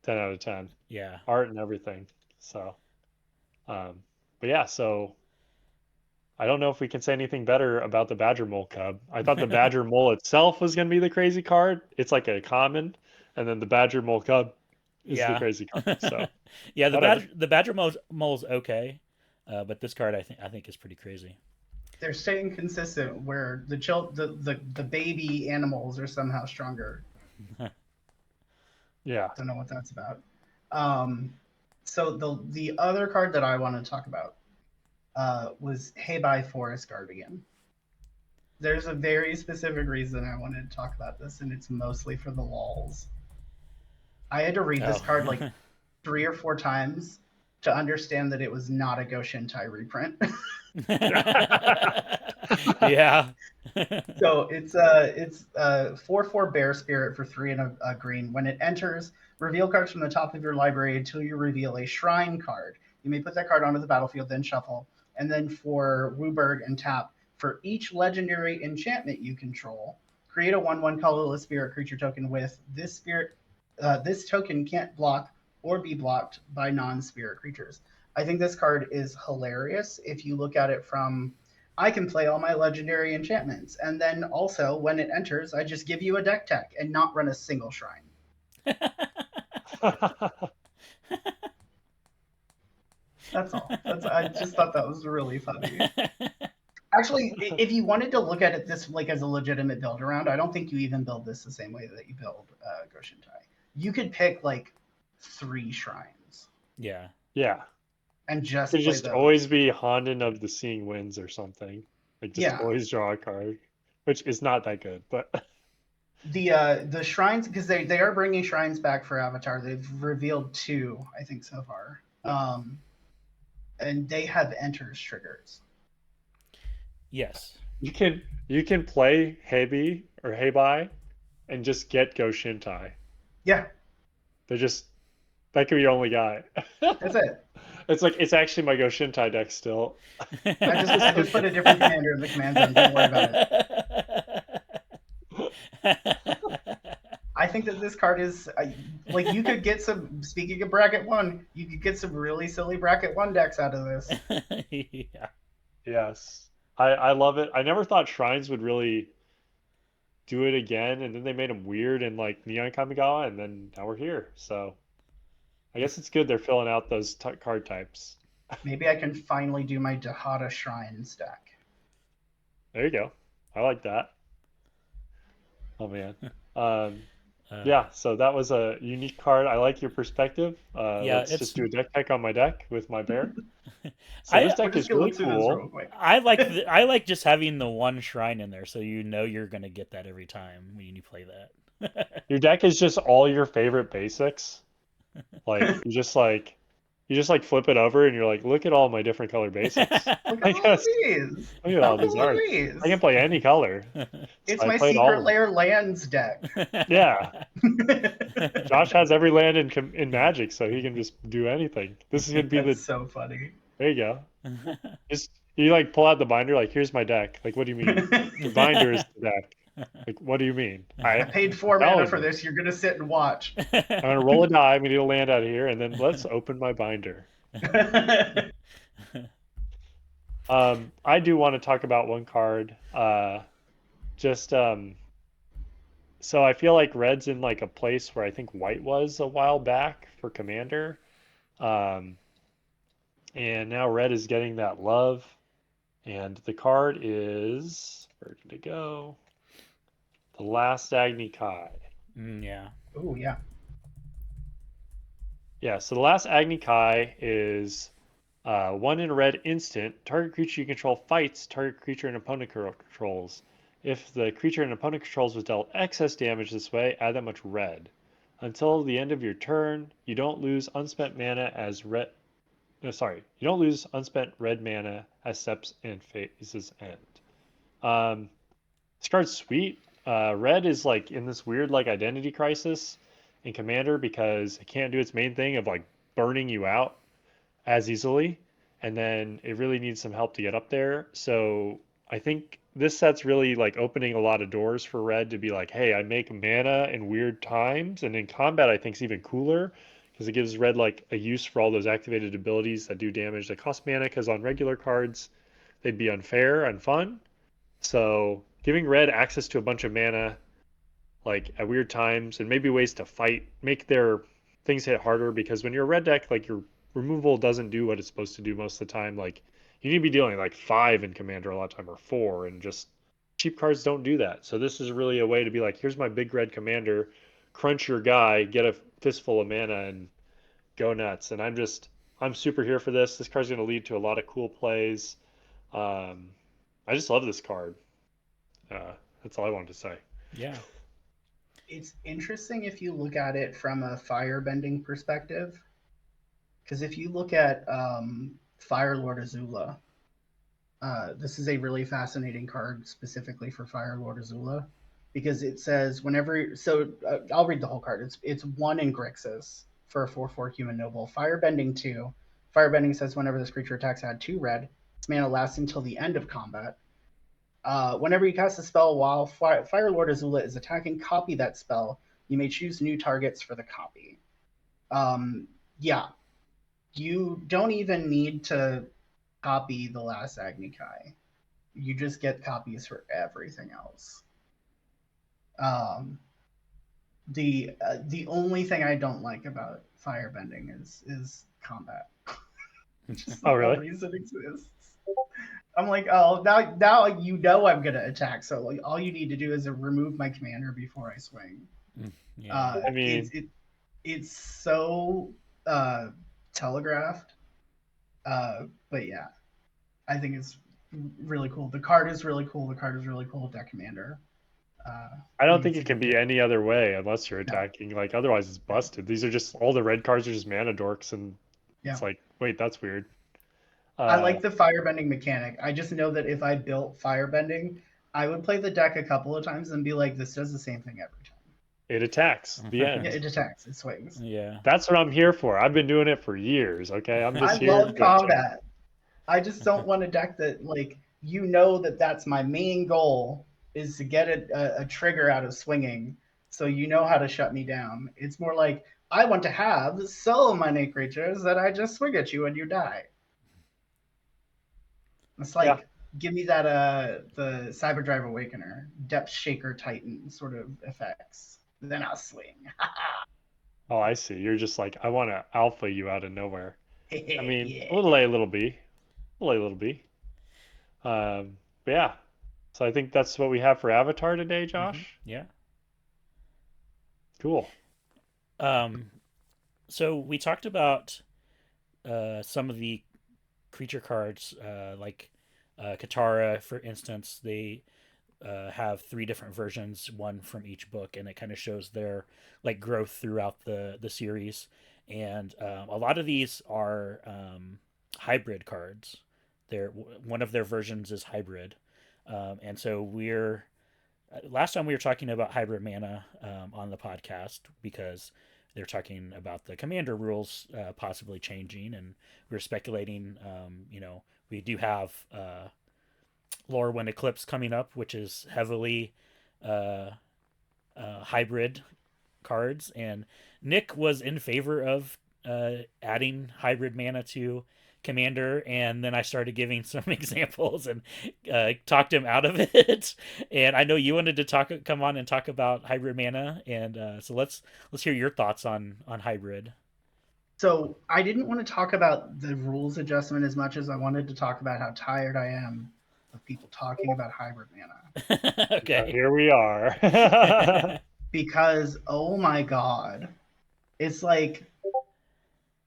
10 out of 10. Yeah. Art and everything. So, um, but yeah, so I don't know if we can say anything better about the Badger Mole Cub. I thought the Badger Mole itself was going to be the crazy card. It's like a common, and then the Badger Mole Cub is the Yeah. crazy card. So, Yeah, whatever. the Badger mole's okay, but this card I think is pretty crazy. They're staying consistent where the baby animals are somehow stronger. Yeah. Don't know what that's about. Um, so the other card that I want to talk about was Hey Bye Forest Guardian. There's a very specific reason I wanted to talk about this, and it's mostly for the lols. I had to read this card like Oh. 3 or 4 times to understand that it was not a Goshintai reprint. Yeah. So it's 4/4 Bear Spirit for 3 and a green. When it enters, reveal cards from the top of your library until you reveal a shrine card. You may put that card onto the battlefield, then shuffle. And then for Wooburg and tap, for each legendary enchantment you control, create a 1/1 colorless spirit creature token with this spirit. This token can't block or be blocked by non-spirit creatures. I think this card is hilarious if you look at it from I can play all my legendary enchantments. And then also, when it enters, I just give you a deck tech and not run a single shrine. That's all. I just thought that was really funny. Actually, if you wanted to look at it this like as a legitimate build around, I don't think you even build this the same way that you build Goshintai. You could pick like 3 shrines Yeah. Yeah. and just Could play just those. always be Honden of the Seeing Winds or something. Like just Yeah. always draw a card, which is not that good, but The shrines, because they are bringing shrines back for Avatar. They've revealed 2, I think, so far. Yeah. And they have enters triggers. Yes. you can play Heibi or Heibai and just get Go Shintai. Yeah, They're just that could be your only guy. that's it. It's like it's actually my Go Shintai deck still. I just put a different commander in the command zone. Don't worry about it. I think that this card is like you could get some. Speaking of bracket 1, you could get some really silly bracket 1 decks out of this. Yeah. Yes. I love it. I never thought Shrines would really do it again, and then they made them weird and like Neon Kamigawa, and then now we're here. So I guess it's good they're filling out those card types. Maybe I can finally do my Dahada Shrines deck. There you go. I like that. Oh man. Um, Uh, yeah, so that was a unique card. I like your perspective. yeah, Let's it's just do a deck tech on my deck with my bear. So this I We're deck just is gonna really look through this cool. real quick. I like just having the one shrine in there, so you know you're gonna get that every time when you play that. Your deck is just all your favorite basics. Like you just like flip it over and you're like, look at all my different color basics. Look at I all of guess these. look at How all these cool are arts. these? I can play any color. So It's I my played all secret of them. lair lands deck. Yeah. Josh has every land in Magic, so he can just do anything. This is gonna be That's the so funny. there you go. Just you like pull out the binder, like here's my deck. Like what do you mean? The binder is the deck. Like what do you mean? I paid 4 mana telling for you. this. You're gonna sit and watch. I'm gonna roll a die. We need to land out of here, and then let's open my binder. I do want to talk about one card. Just so I feel like red's in like a place where I think white was a while back for commander. Um, And now red is getting that love. And the card is, where did it go? The Last Agni Kai. Yeah. Oh yeah. Yeah, so the Last Agni Kai is one in a red instant. Target creature you control fights target creature an opponent controls. If the creature an opponent controls was dealt excess damage this way, add that much red. Until the end of your turn, you don't lose unspent mana as red. No, sorry, you don't lose unspent red mana as steps and phases end. This card's sweet. Red is like in this weird like identity crisis in Commander because it can't do its main thing of like burning you out as easily, and then it really needs some help to get up there. So I think this set's really like opening a lot of doors for red to be like, hey, I make mana in weird times, and in combat I think it's even cooler because it gives red like a use for all those activated abilities that do damage that cost mana. Because on regular cards they'd be unfair and fun. So giving red access to a bunch of mana like at weird times and maybe ways to fight, make their things hit harder because when you're a red deck, like your removal doesn't do what it's supposed to do most of the time. Like you need to be dealing like 5 in Commander a lot of time or 4, and just cheap cards don't do that. So this is really a way to be like, here's my big red Commander, crunch your guy, get a fistful of mana, and go nuts. And I'm super here for this. This card's going to lead to a lot of cool plays. Um, I just love this card. That's all I wanted to say. Yeah. It's interesting if you look at it from a firebending perspective, because if you look at Fire Lord Azula, this is a really fascinating card specifically for Fire Lord Azula, because it says whenever. So I'll read the whole card. It's 1 in Grixis for a 4/4 human noble. Firebending 2. Firebending says whenever this creature attacks, add 2 red. Its mana lasts until the end of combat. Whenever you cast a spell while Fire Lord Azula is attacking, copy that spell. You may choose new targets for the copy. Yeah, you don't even need to copy the Last Agni Kai. You just get copies for everything else. The only thing I don't like about firebending is combat. Just Oh, the really? whole reason exists. I'm like, oh, now you know I'm gonna attack. So like, all you need to do is remove my commander before I swing. Yeah. I mean, It's so telegraphed. But yeah, I think it's really cool. The card is really cool. The card is really cool. Deck commander. I don't think think it's a it can good be pick. any other way unless you're No, attacking. Like otherwise, it's busted. These are just all the red cards are just mana dorks, and yeah. it's like, wait, that's weird. I Uh, like the firebending mechanic. I just know that if I built firebending, I would play the deck a couple of times and be like, this does the same thing every time. it attacks. The Yeah, end. it attacks, it swings. Yeah. That's what I'm here for. I've been doing it for years. Okay, I'm I just here love bitching. combat. I just don't want a deck that like that's my main goal is to get a trigger out of swinging, so you know how to shut me down. It's more like I want to have so many creatures that I just swing at you and you die. It's Yeah. like give me that the Cyberdrive Awakener, Depth Shaker Titan sort of effects. Then I'll swing. Oh, I see. You're just like, I want to alpha you out of nowhere. I mean, Yeah. a little A, little B, a little A, little B. But yeah. So I think that's what we have for Avatar today, Josh. Yeah. Cool. Um, so we talked about some of the creature cards, like Katara, for instance. They have 3 different versions, one from each book, and it kind of shows their like growth throughout the series. And a lot of these are hybrid cards. One of their versions is hybrid, and so we're last time we were talking about hybrid mana on the podcast because they're talking about the commander rules possibly changing, and we are speculating. We do have Lorwyn Eclipse coming up, which is heavily uh, hybrid cards, and Nick was in favor of adding hybrid mana to Commander, and then I started giving some examples and talked him out of it. And I know you wanted to come on and talk about hybrid mana, and so let's hear your thoughts on hybrid. So I didn't want to talk about the rules adjustment as much as I wanted to talk about how tired I am of people talking about hybrid mana. Okay. Here we are. Because, oh my god, it's like,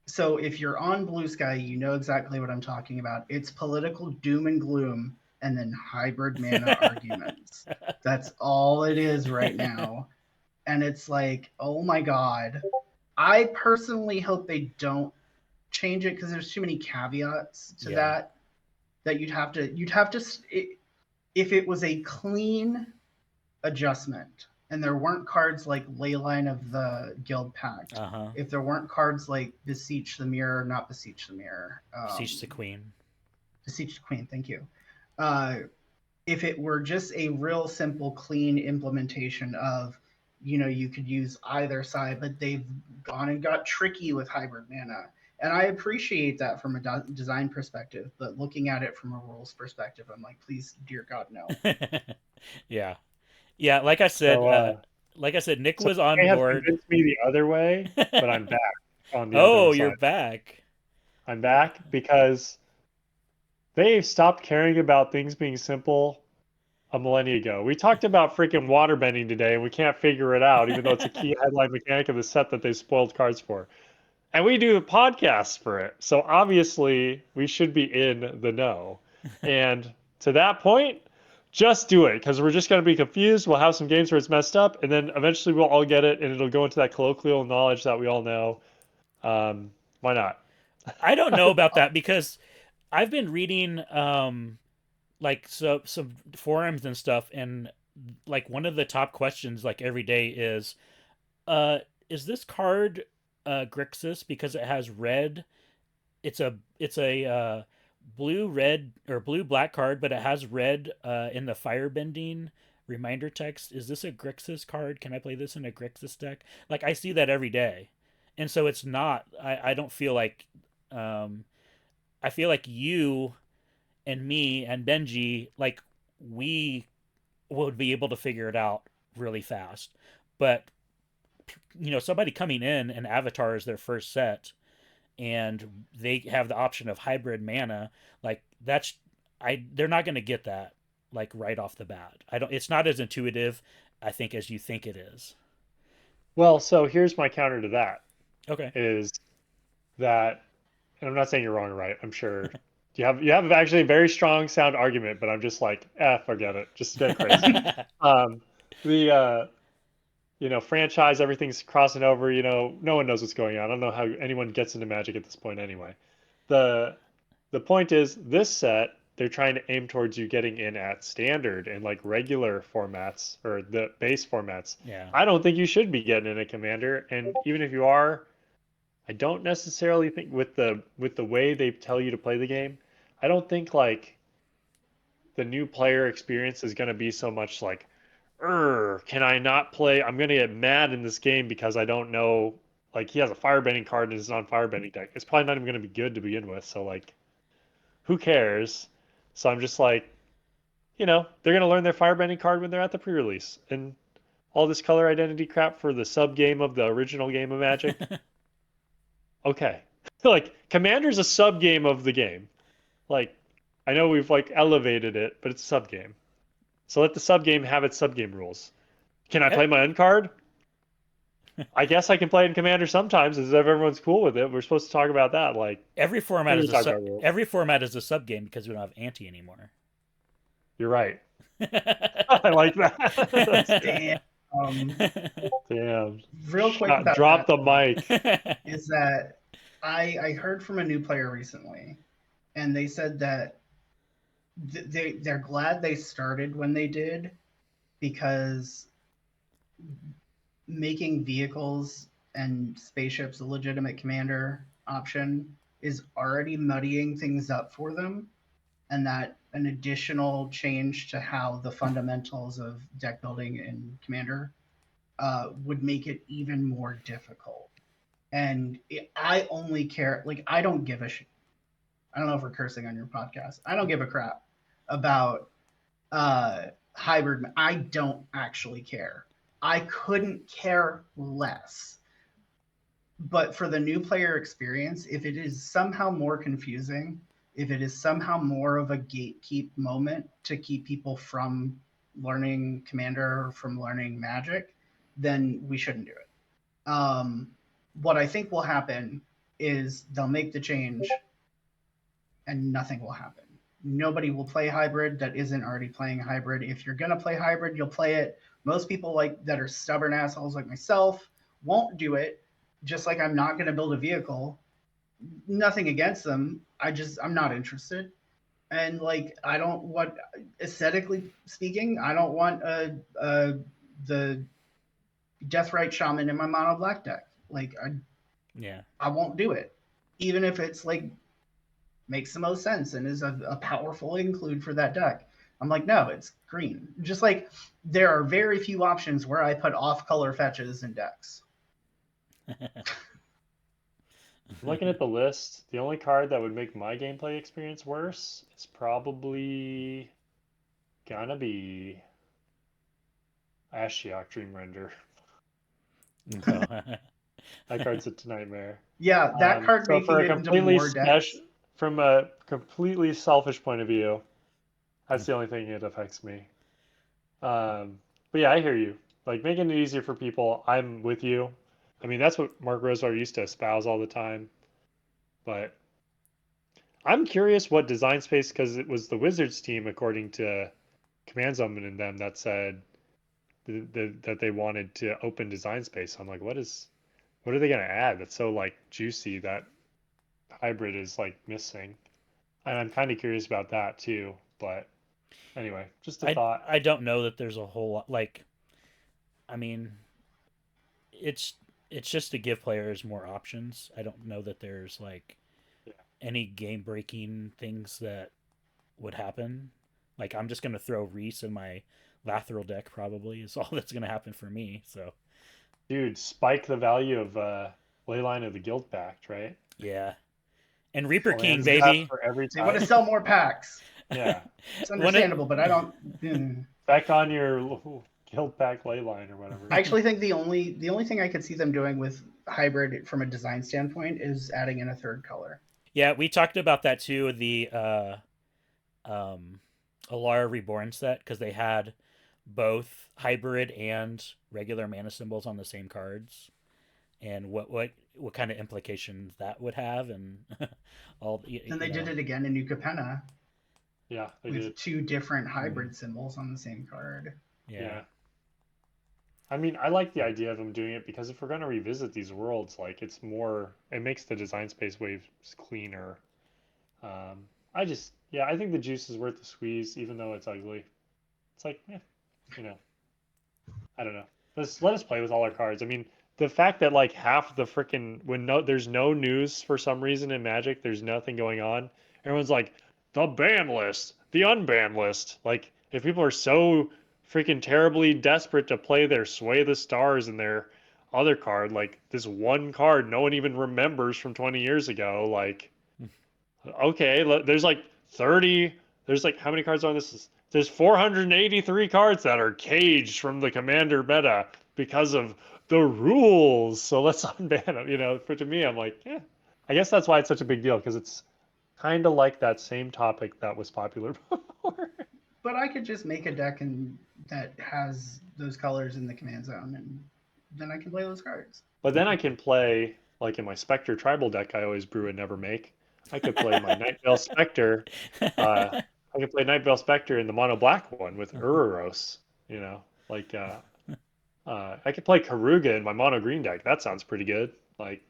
so if you're on Blue Sky, you know exactly what I'm talking about. It's political doom and gloom and then hybrid mana arguments. That's all it is right now. And it's like, oh my god. I personally hope they don't change it because there's too many caveats to Yeah. that you'd have to if it was a clean adjustment and there weren't cards like Leyline of the Guild Pact, Uh-huh. if there weren't cards like Beseech the Mirror, not Beseech the Mirror, Beseech the Queen. Beseech the Queen, thank you. If it were just a real simple, clean implementation of, you know, you could use either side, but they've gone and got tricky with hybrid mana. And I appreciate that from a design perspective, but looking at it from a rules perspective, I'm like, please, dear God, no. Yeah. Yeah, like I said, So, Nick so was you on may have board. convinced me the other way, but I'm back on the Oh, other you're side. back. I'm back because they stopped caring about things being simple a millennia ago. We talked about freaking waterbending today, and we can't figure it out, even though it's a key headline mechanic of the set that they spoiled cards for. And we do a podcast for it. So obviously, we should be in the know. And to that point, just do it because we're just going to be confused. We'll have some games where it's messed up, and then eventually we'll all get it, and it'll go into that colloquial knowledge that we all know. Why not? I don't know about that because I've been reading like some forums and stuff, and like one of the top questions like every day uh is this card Grixis because it has red? It's a blue red or blue black card, but it has red in the firebending reminder text. Is this a Grixis card? Can I play this in a Grixis deck? Like I see that every day. And so it's not I don't feel like um I feel like you and me and Benji, like we would be able to figure it out really fast. But you know, somebody coming in and Avatar is their first set and they have the option of hybrid mana, like that's they're not going to get that like right off the bat. I don't It's not as intuitive I think as you think it is. Well, so here's my counter to that Okay. is that, and I'm not saying you're wrong or right. I'm sure you have actually a very strong sound argument, but I'm just like, forget it. Just get crazy. Um, the franchise, everything's crossing over. No one knows what's going on. I don't know how anyone gets into Magic at this point anyway. The the point is, this set, they're trying to aim towards you getting in at standard and like regular formats or the base formats. Yeah. I don't think you should be getting in a commander, and even if you are, I don't necessarily think with the way they tell you to play the game, I don't think like the new player experience is going to be so much like, can I not play? I'm going to get mad in this game because I don't know. Like he has a firebending card in his non-firebending deck. It's probably not even going to be good to begin with. So like, who cares? So I'm just like, they're going to learn their firebending card when they're at the pre-release, and all this color identity crap for the sub game of the original game of Magic. Okay. Like Commander's a sub game of the game. Like I know we've like elevated it, but it's a sub game. So let the sub game have its sub game rules. Can I play my uncard? I guess I can play in Commander sometimes, as if everyone's cool with it. We're supposed to talk about that. Like Every we format need is to talk about rules. every format is a sub game because we don't have anti anymore. You're right. I like that. Damn. Damn. Real quick about Drop that the mic. is that I heard from a new player recently, and they said that they're glad they started when they did because making vehicles and spaceships a legitimate commander option is already muddying things up for them, and that an additional change to how the fundamentals of deck building in commander would make it even more difficult. And I only care, like, I don't give a shit. I don't know if we're cursing on your podcast. I don't give a crap about hybrid. I don't actually care. I couldn't care less But for the new player experience, if it is somehow more confusing, if it is somehow more of a gatekeep moment to keep people from learning Commander or from learning Magic, then we shouldn't do it. What I think will happen is they'll make the change and nothing will happen. Nobody will play hybrid that isn't already playing hybrid. If you're going to play hybrid, you'll play it. Most people like that are stubborn assholes like myself won't do it. Just like I'm not going to build a vehicle. Nothing against them. I'm not interested. And like I don't want, aesthetically speaking, I don't want the Deathrite Shaman in my mono black deck. Like I won't do it, even if it's like makes the most sense and is a powerful include for that deck. I'm like, no, it's green. Just like there are very few options where I put off color fetches in decks. Looking at the list, the only card that would make my gameplay experience worse is probably gonna be Ashiok Dream Render. That card's a nightmare. Yeah, that card making it into more decks. From a completely selfish point of view, that's the only thing that affects me. But yeah, I hear you. Like making it easier for people, I'm with you. I mean, that's what Mark Rosar used to espouse all the time. But I'm curious what design space, because it was the Wizards team, according to Command Zone and them, that said that they wanted to open design space. I'm like, what are they going to add that's so like juicy that hybrid is like missing? And I'm kind of curious about that too. But anyway, just a thought. I don't know that there's a whole lot. Like, I mean, it's just to give players more options. I don't know that there's like any game breaking things that would happen. Like, I'm just gonna throw Reese in my Lathril deck. Probably is all that's gonna happen for me. So, dude, spike the value of Leyline of the Guild Pact, right? Yeah, and Reaper King, baby. For every time. They want to sell more packs. Yeah, it's understandable, but I don't. Back on your Guild Pack Leyline or whatever. I actually think the only thing I could see them doing with hybrid from a design standpoint is adding in a third color. Yeah, we talked about that too. The Alara Reborn set, because they had both hybrid and regular mana symbols on the same cards, and what kind of implications that would have, and all. And they did it again in New Capenna. Yeah, they with did. 2 different hybrid symbols on the same card. Yeah. I mean, I like the idea of them doing it because if we're going to revisit these worlds, like it makes the design space waves cleaner. I think the juice is worth the squeeze, even though it's ugly. It's like, I don't know. Let us play with all our cards. I mean, the fact that like half the freaking there's no news for some reason in Magic, there's nothing going on. Everyone's like, the ban list, the unban list. Like, if people are so freaking terribly desperate to play their Sway the Stars and their other card, like this one card no one even remembers from 20 years ago, like, okay, there's like 30, there's like, how many cards are on this? There's 483 cards that are caged from the Commander meta because of the rules, so let's unban them, to me, I'm like, yeah, I guess that's why it's such a big deal, because it's kind of like that same topic that was popular before. But I could just make a deck that has those colors in the Command Zone, and then I can play those cards. But then I can play, like in my Spectre tribal deck I always brew and never make, I could play my Nightveil Spectre. I could play Nightveil Spectre in the mono black one with Ururos, like I could play Karuga in my mono green deck. That sounds pretty good. Like,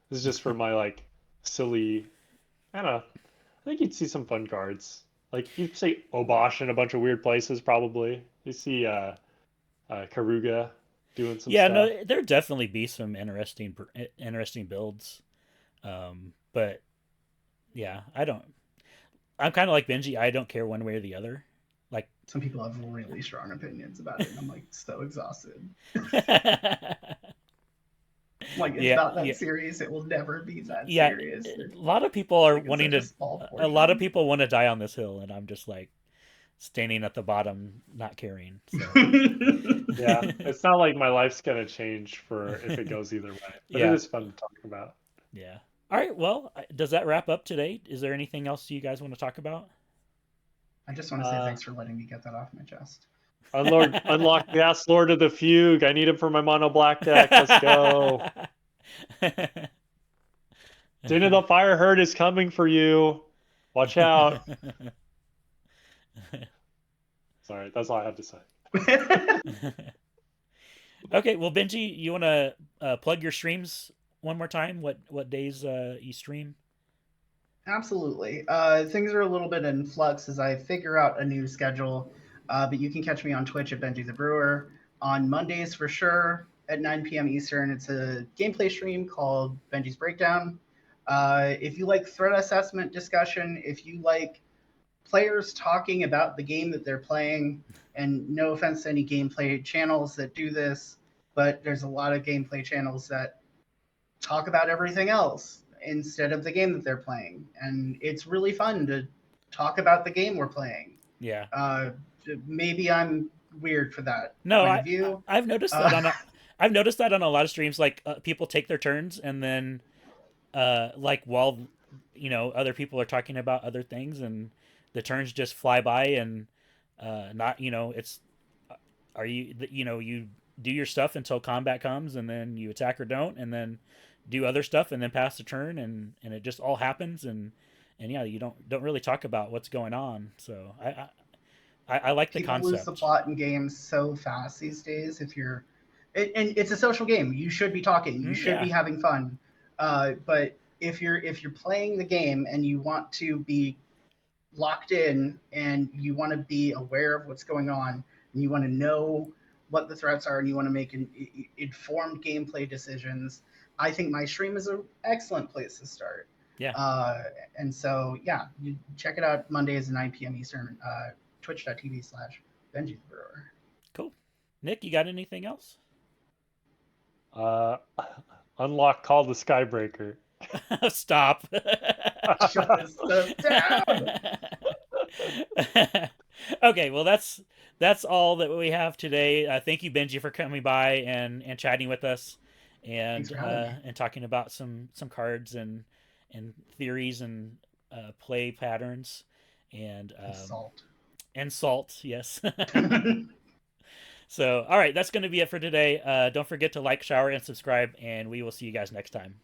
this is just for my like silly, I don't know. I think you'd see some fun cards. Like, you'd see Obosh in a bunch of weird places, probably. You see Karuga doing some stuff. No, there'd definitely be some interesting builds. But, yeah, I'm kind of like Benji. I don't care one way or the other. Like, some people have really strong opinions about it, and I'm, like, so exhausted. Like, it's not that serious. It will never be that serious. A lot of people are wanting to. A lot of people want to die on this hill, and I'm just like, standing at the bottom, not caring. So Yeah, it's not like my life's gonna change for if it goes either way, but it yeah, is fun to talk about. yeah. All right. Well, does that wrap up today? Is there anything else you guys want to talk about? I just want to say Uh, thanks for letting me get that off my chest. unlock Gas Lord of the Fugue. I need him for my mono black deck. Let's go. Din of the Fire Herd is coming for you. Watch out. Sorry, that's all I have to say. Okay, well, Benji, you want to plug your streams one more time? What days you stream? Absolutely. Things are a little bit in flux as I figure out a new schedule. But you can catch me on Twitch at Benji the Brewer on Mondays for sure at 9 p.m. Eastern. It's a gameplay stream called Benji's Breakdown. If you like threat assessment discussion, if you like players talking about the game that they're playing, and no offense to any gameplay channels that do this, but there's a lot of gameplay channels that talk about everything else instead of the game that they're playing. And it's really fun to talk about the game we're playing. Yeah. Maybe I'm weird for that No, point of view. I've noticed that I've noticed that on a lot of streams. Like people take their turns, and then like while other people are talking about other things, and the turns just fly by, and not it's are you do your stuff until combat comes, and then you attack or don't, and then do other stuff, and then pass the turn, and it just all happens, and yeah, you don't really talk about what's going on. So I like the People lose the concept. plot in games so fast these days. And it's a social game, you should be talking, you should Yeah. be having fun. But if you're playing the game and you want to be locked in and you want to be aware of what's going on and you want to know what the threats are and you want to make informed gameplay decisions, I think my stream is an excellent place to start. Yeah. And so, yeah, you check it out Mondays at 9 p.m. Eastern, twitch.tv/Benji the Brewer. Cool. Nick, you got anything else? Uh, unlock Call the Skybreaker. Stop. Shut this stuff down. Okay, well that's all that we have today. Thank you, Benji, for coming by and chatting with us, Thanks and for having me. and talking about some cards and theories and play patterns and Salt. and salt. Yes. So, all right, that's going to be it for today. Don't forget to like, shower, and subscribe, and we will see you guys next time.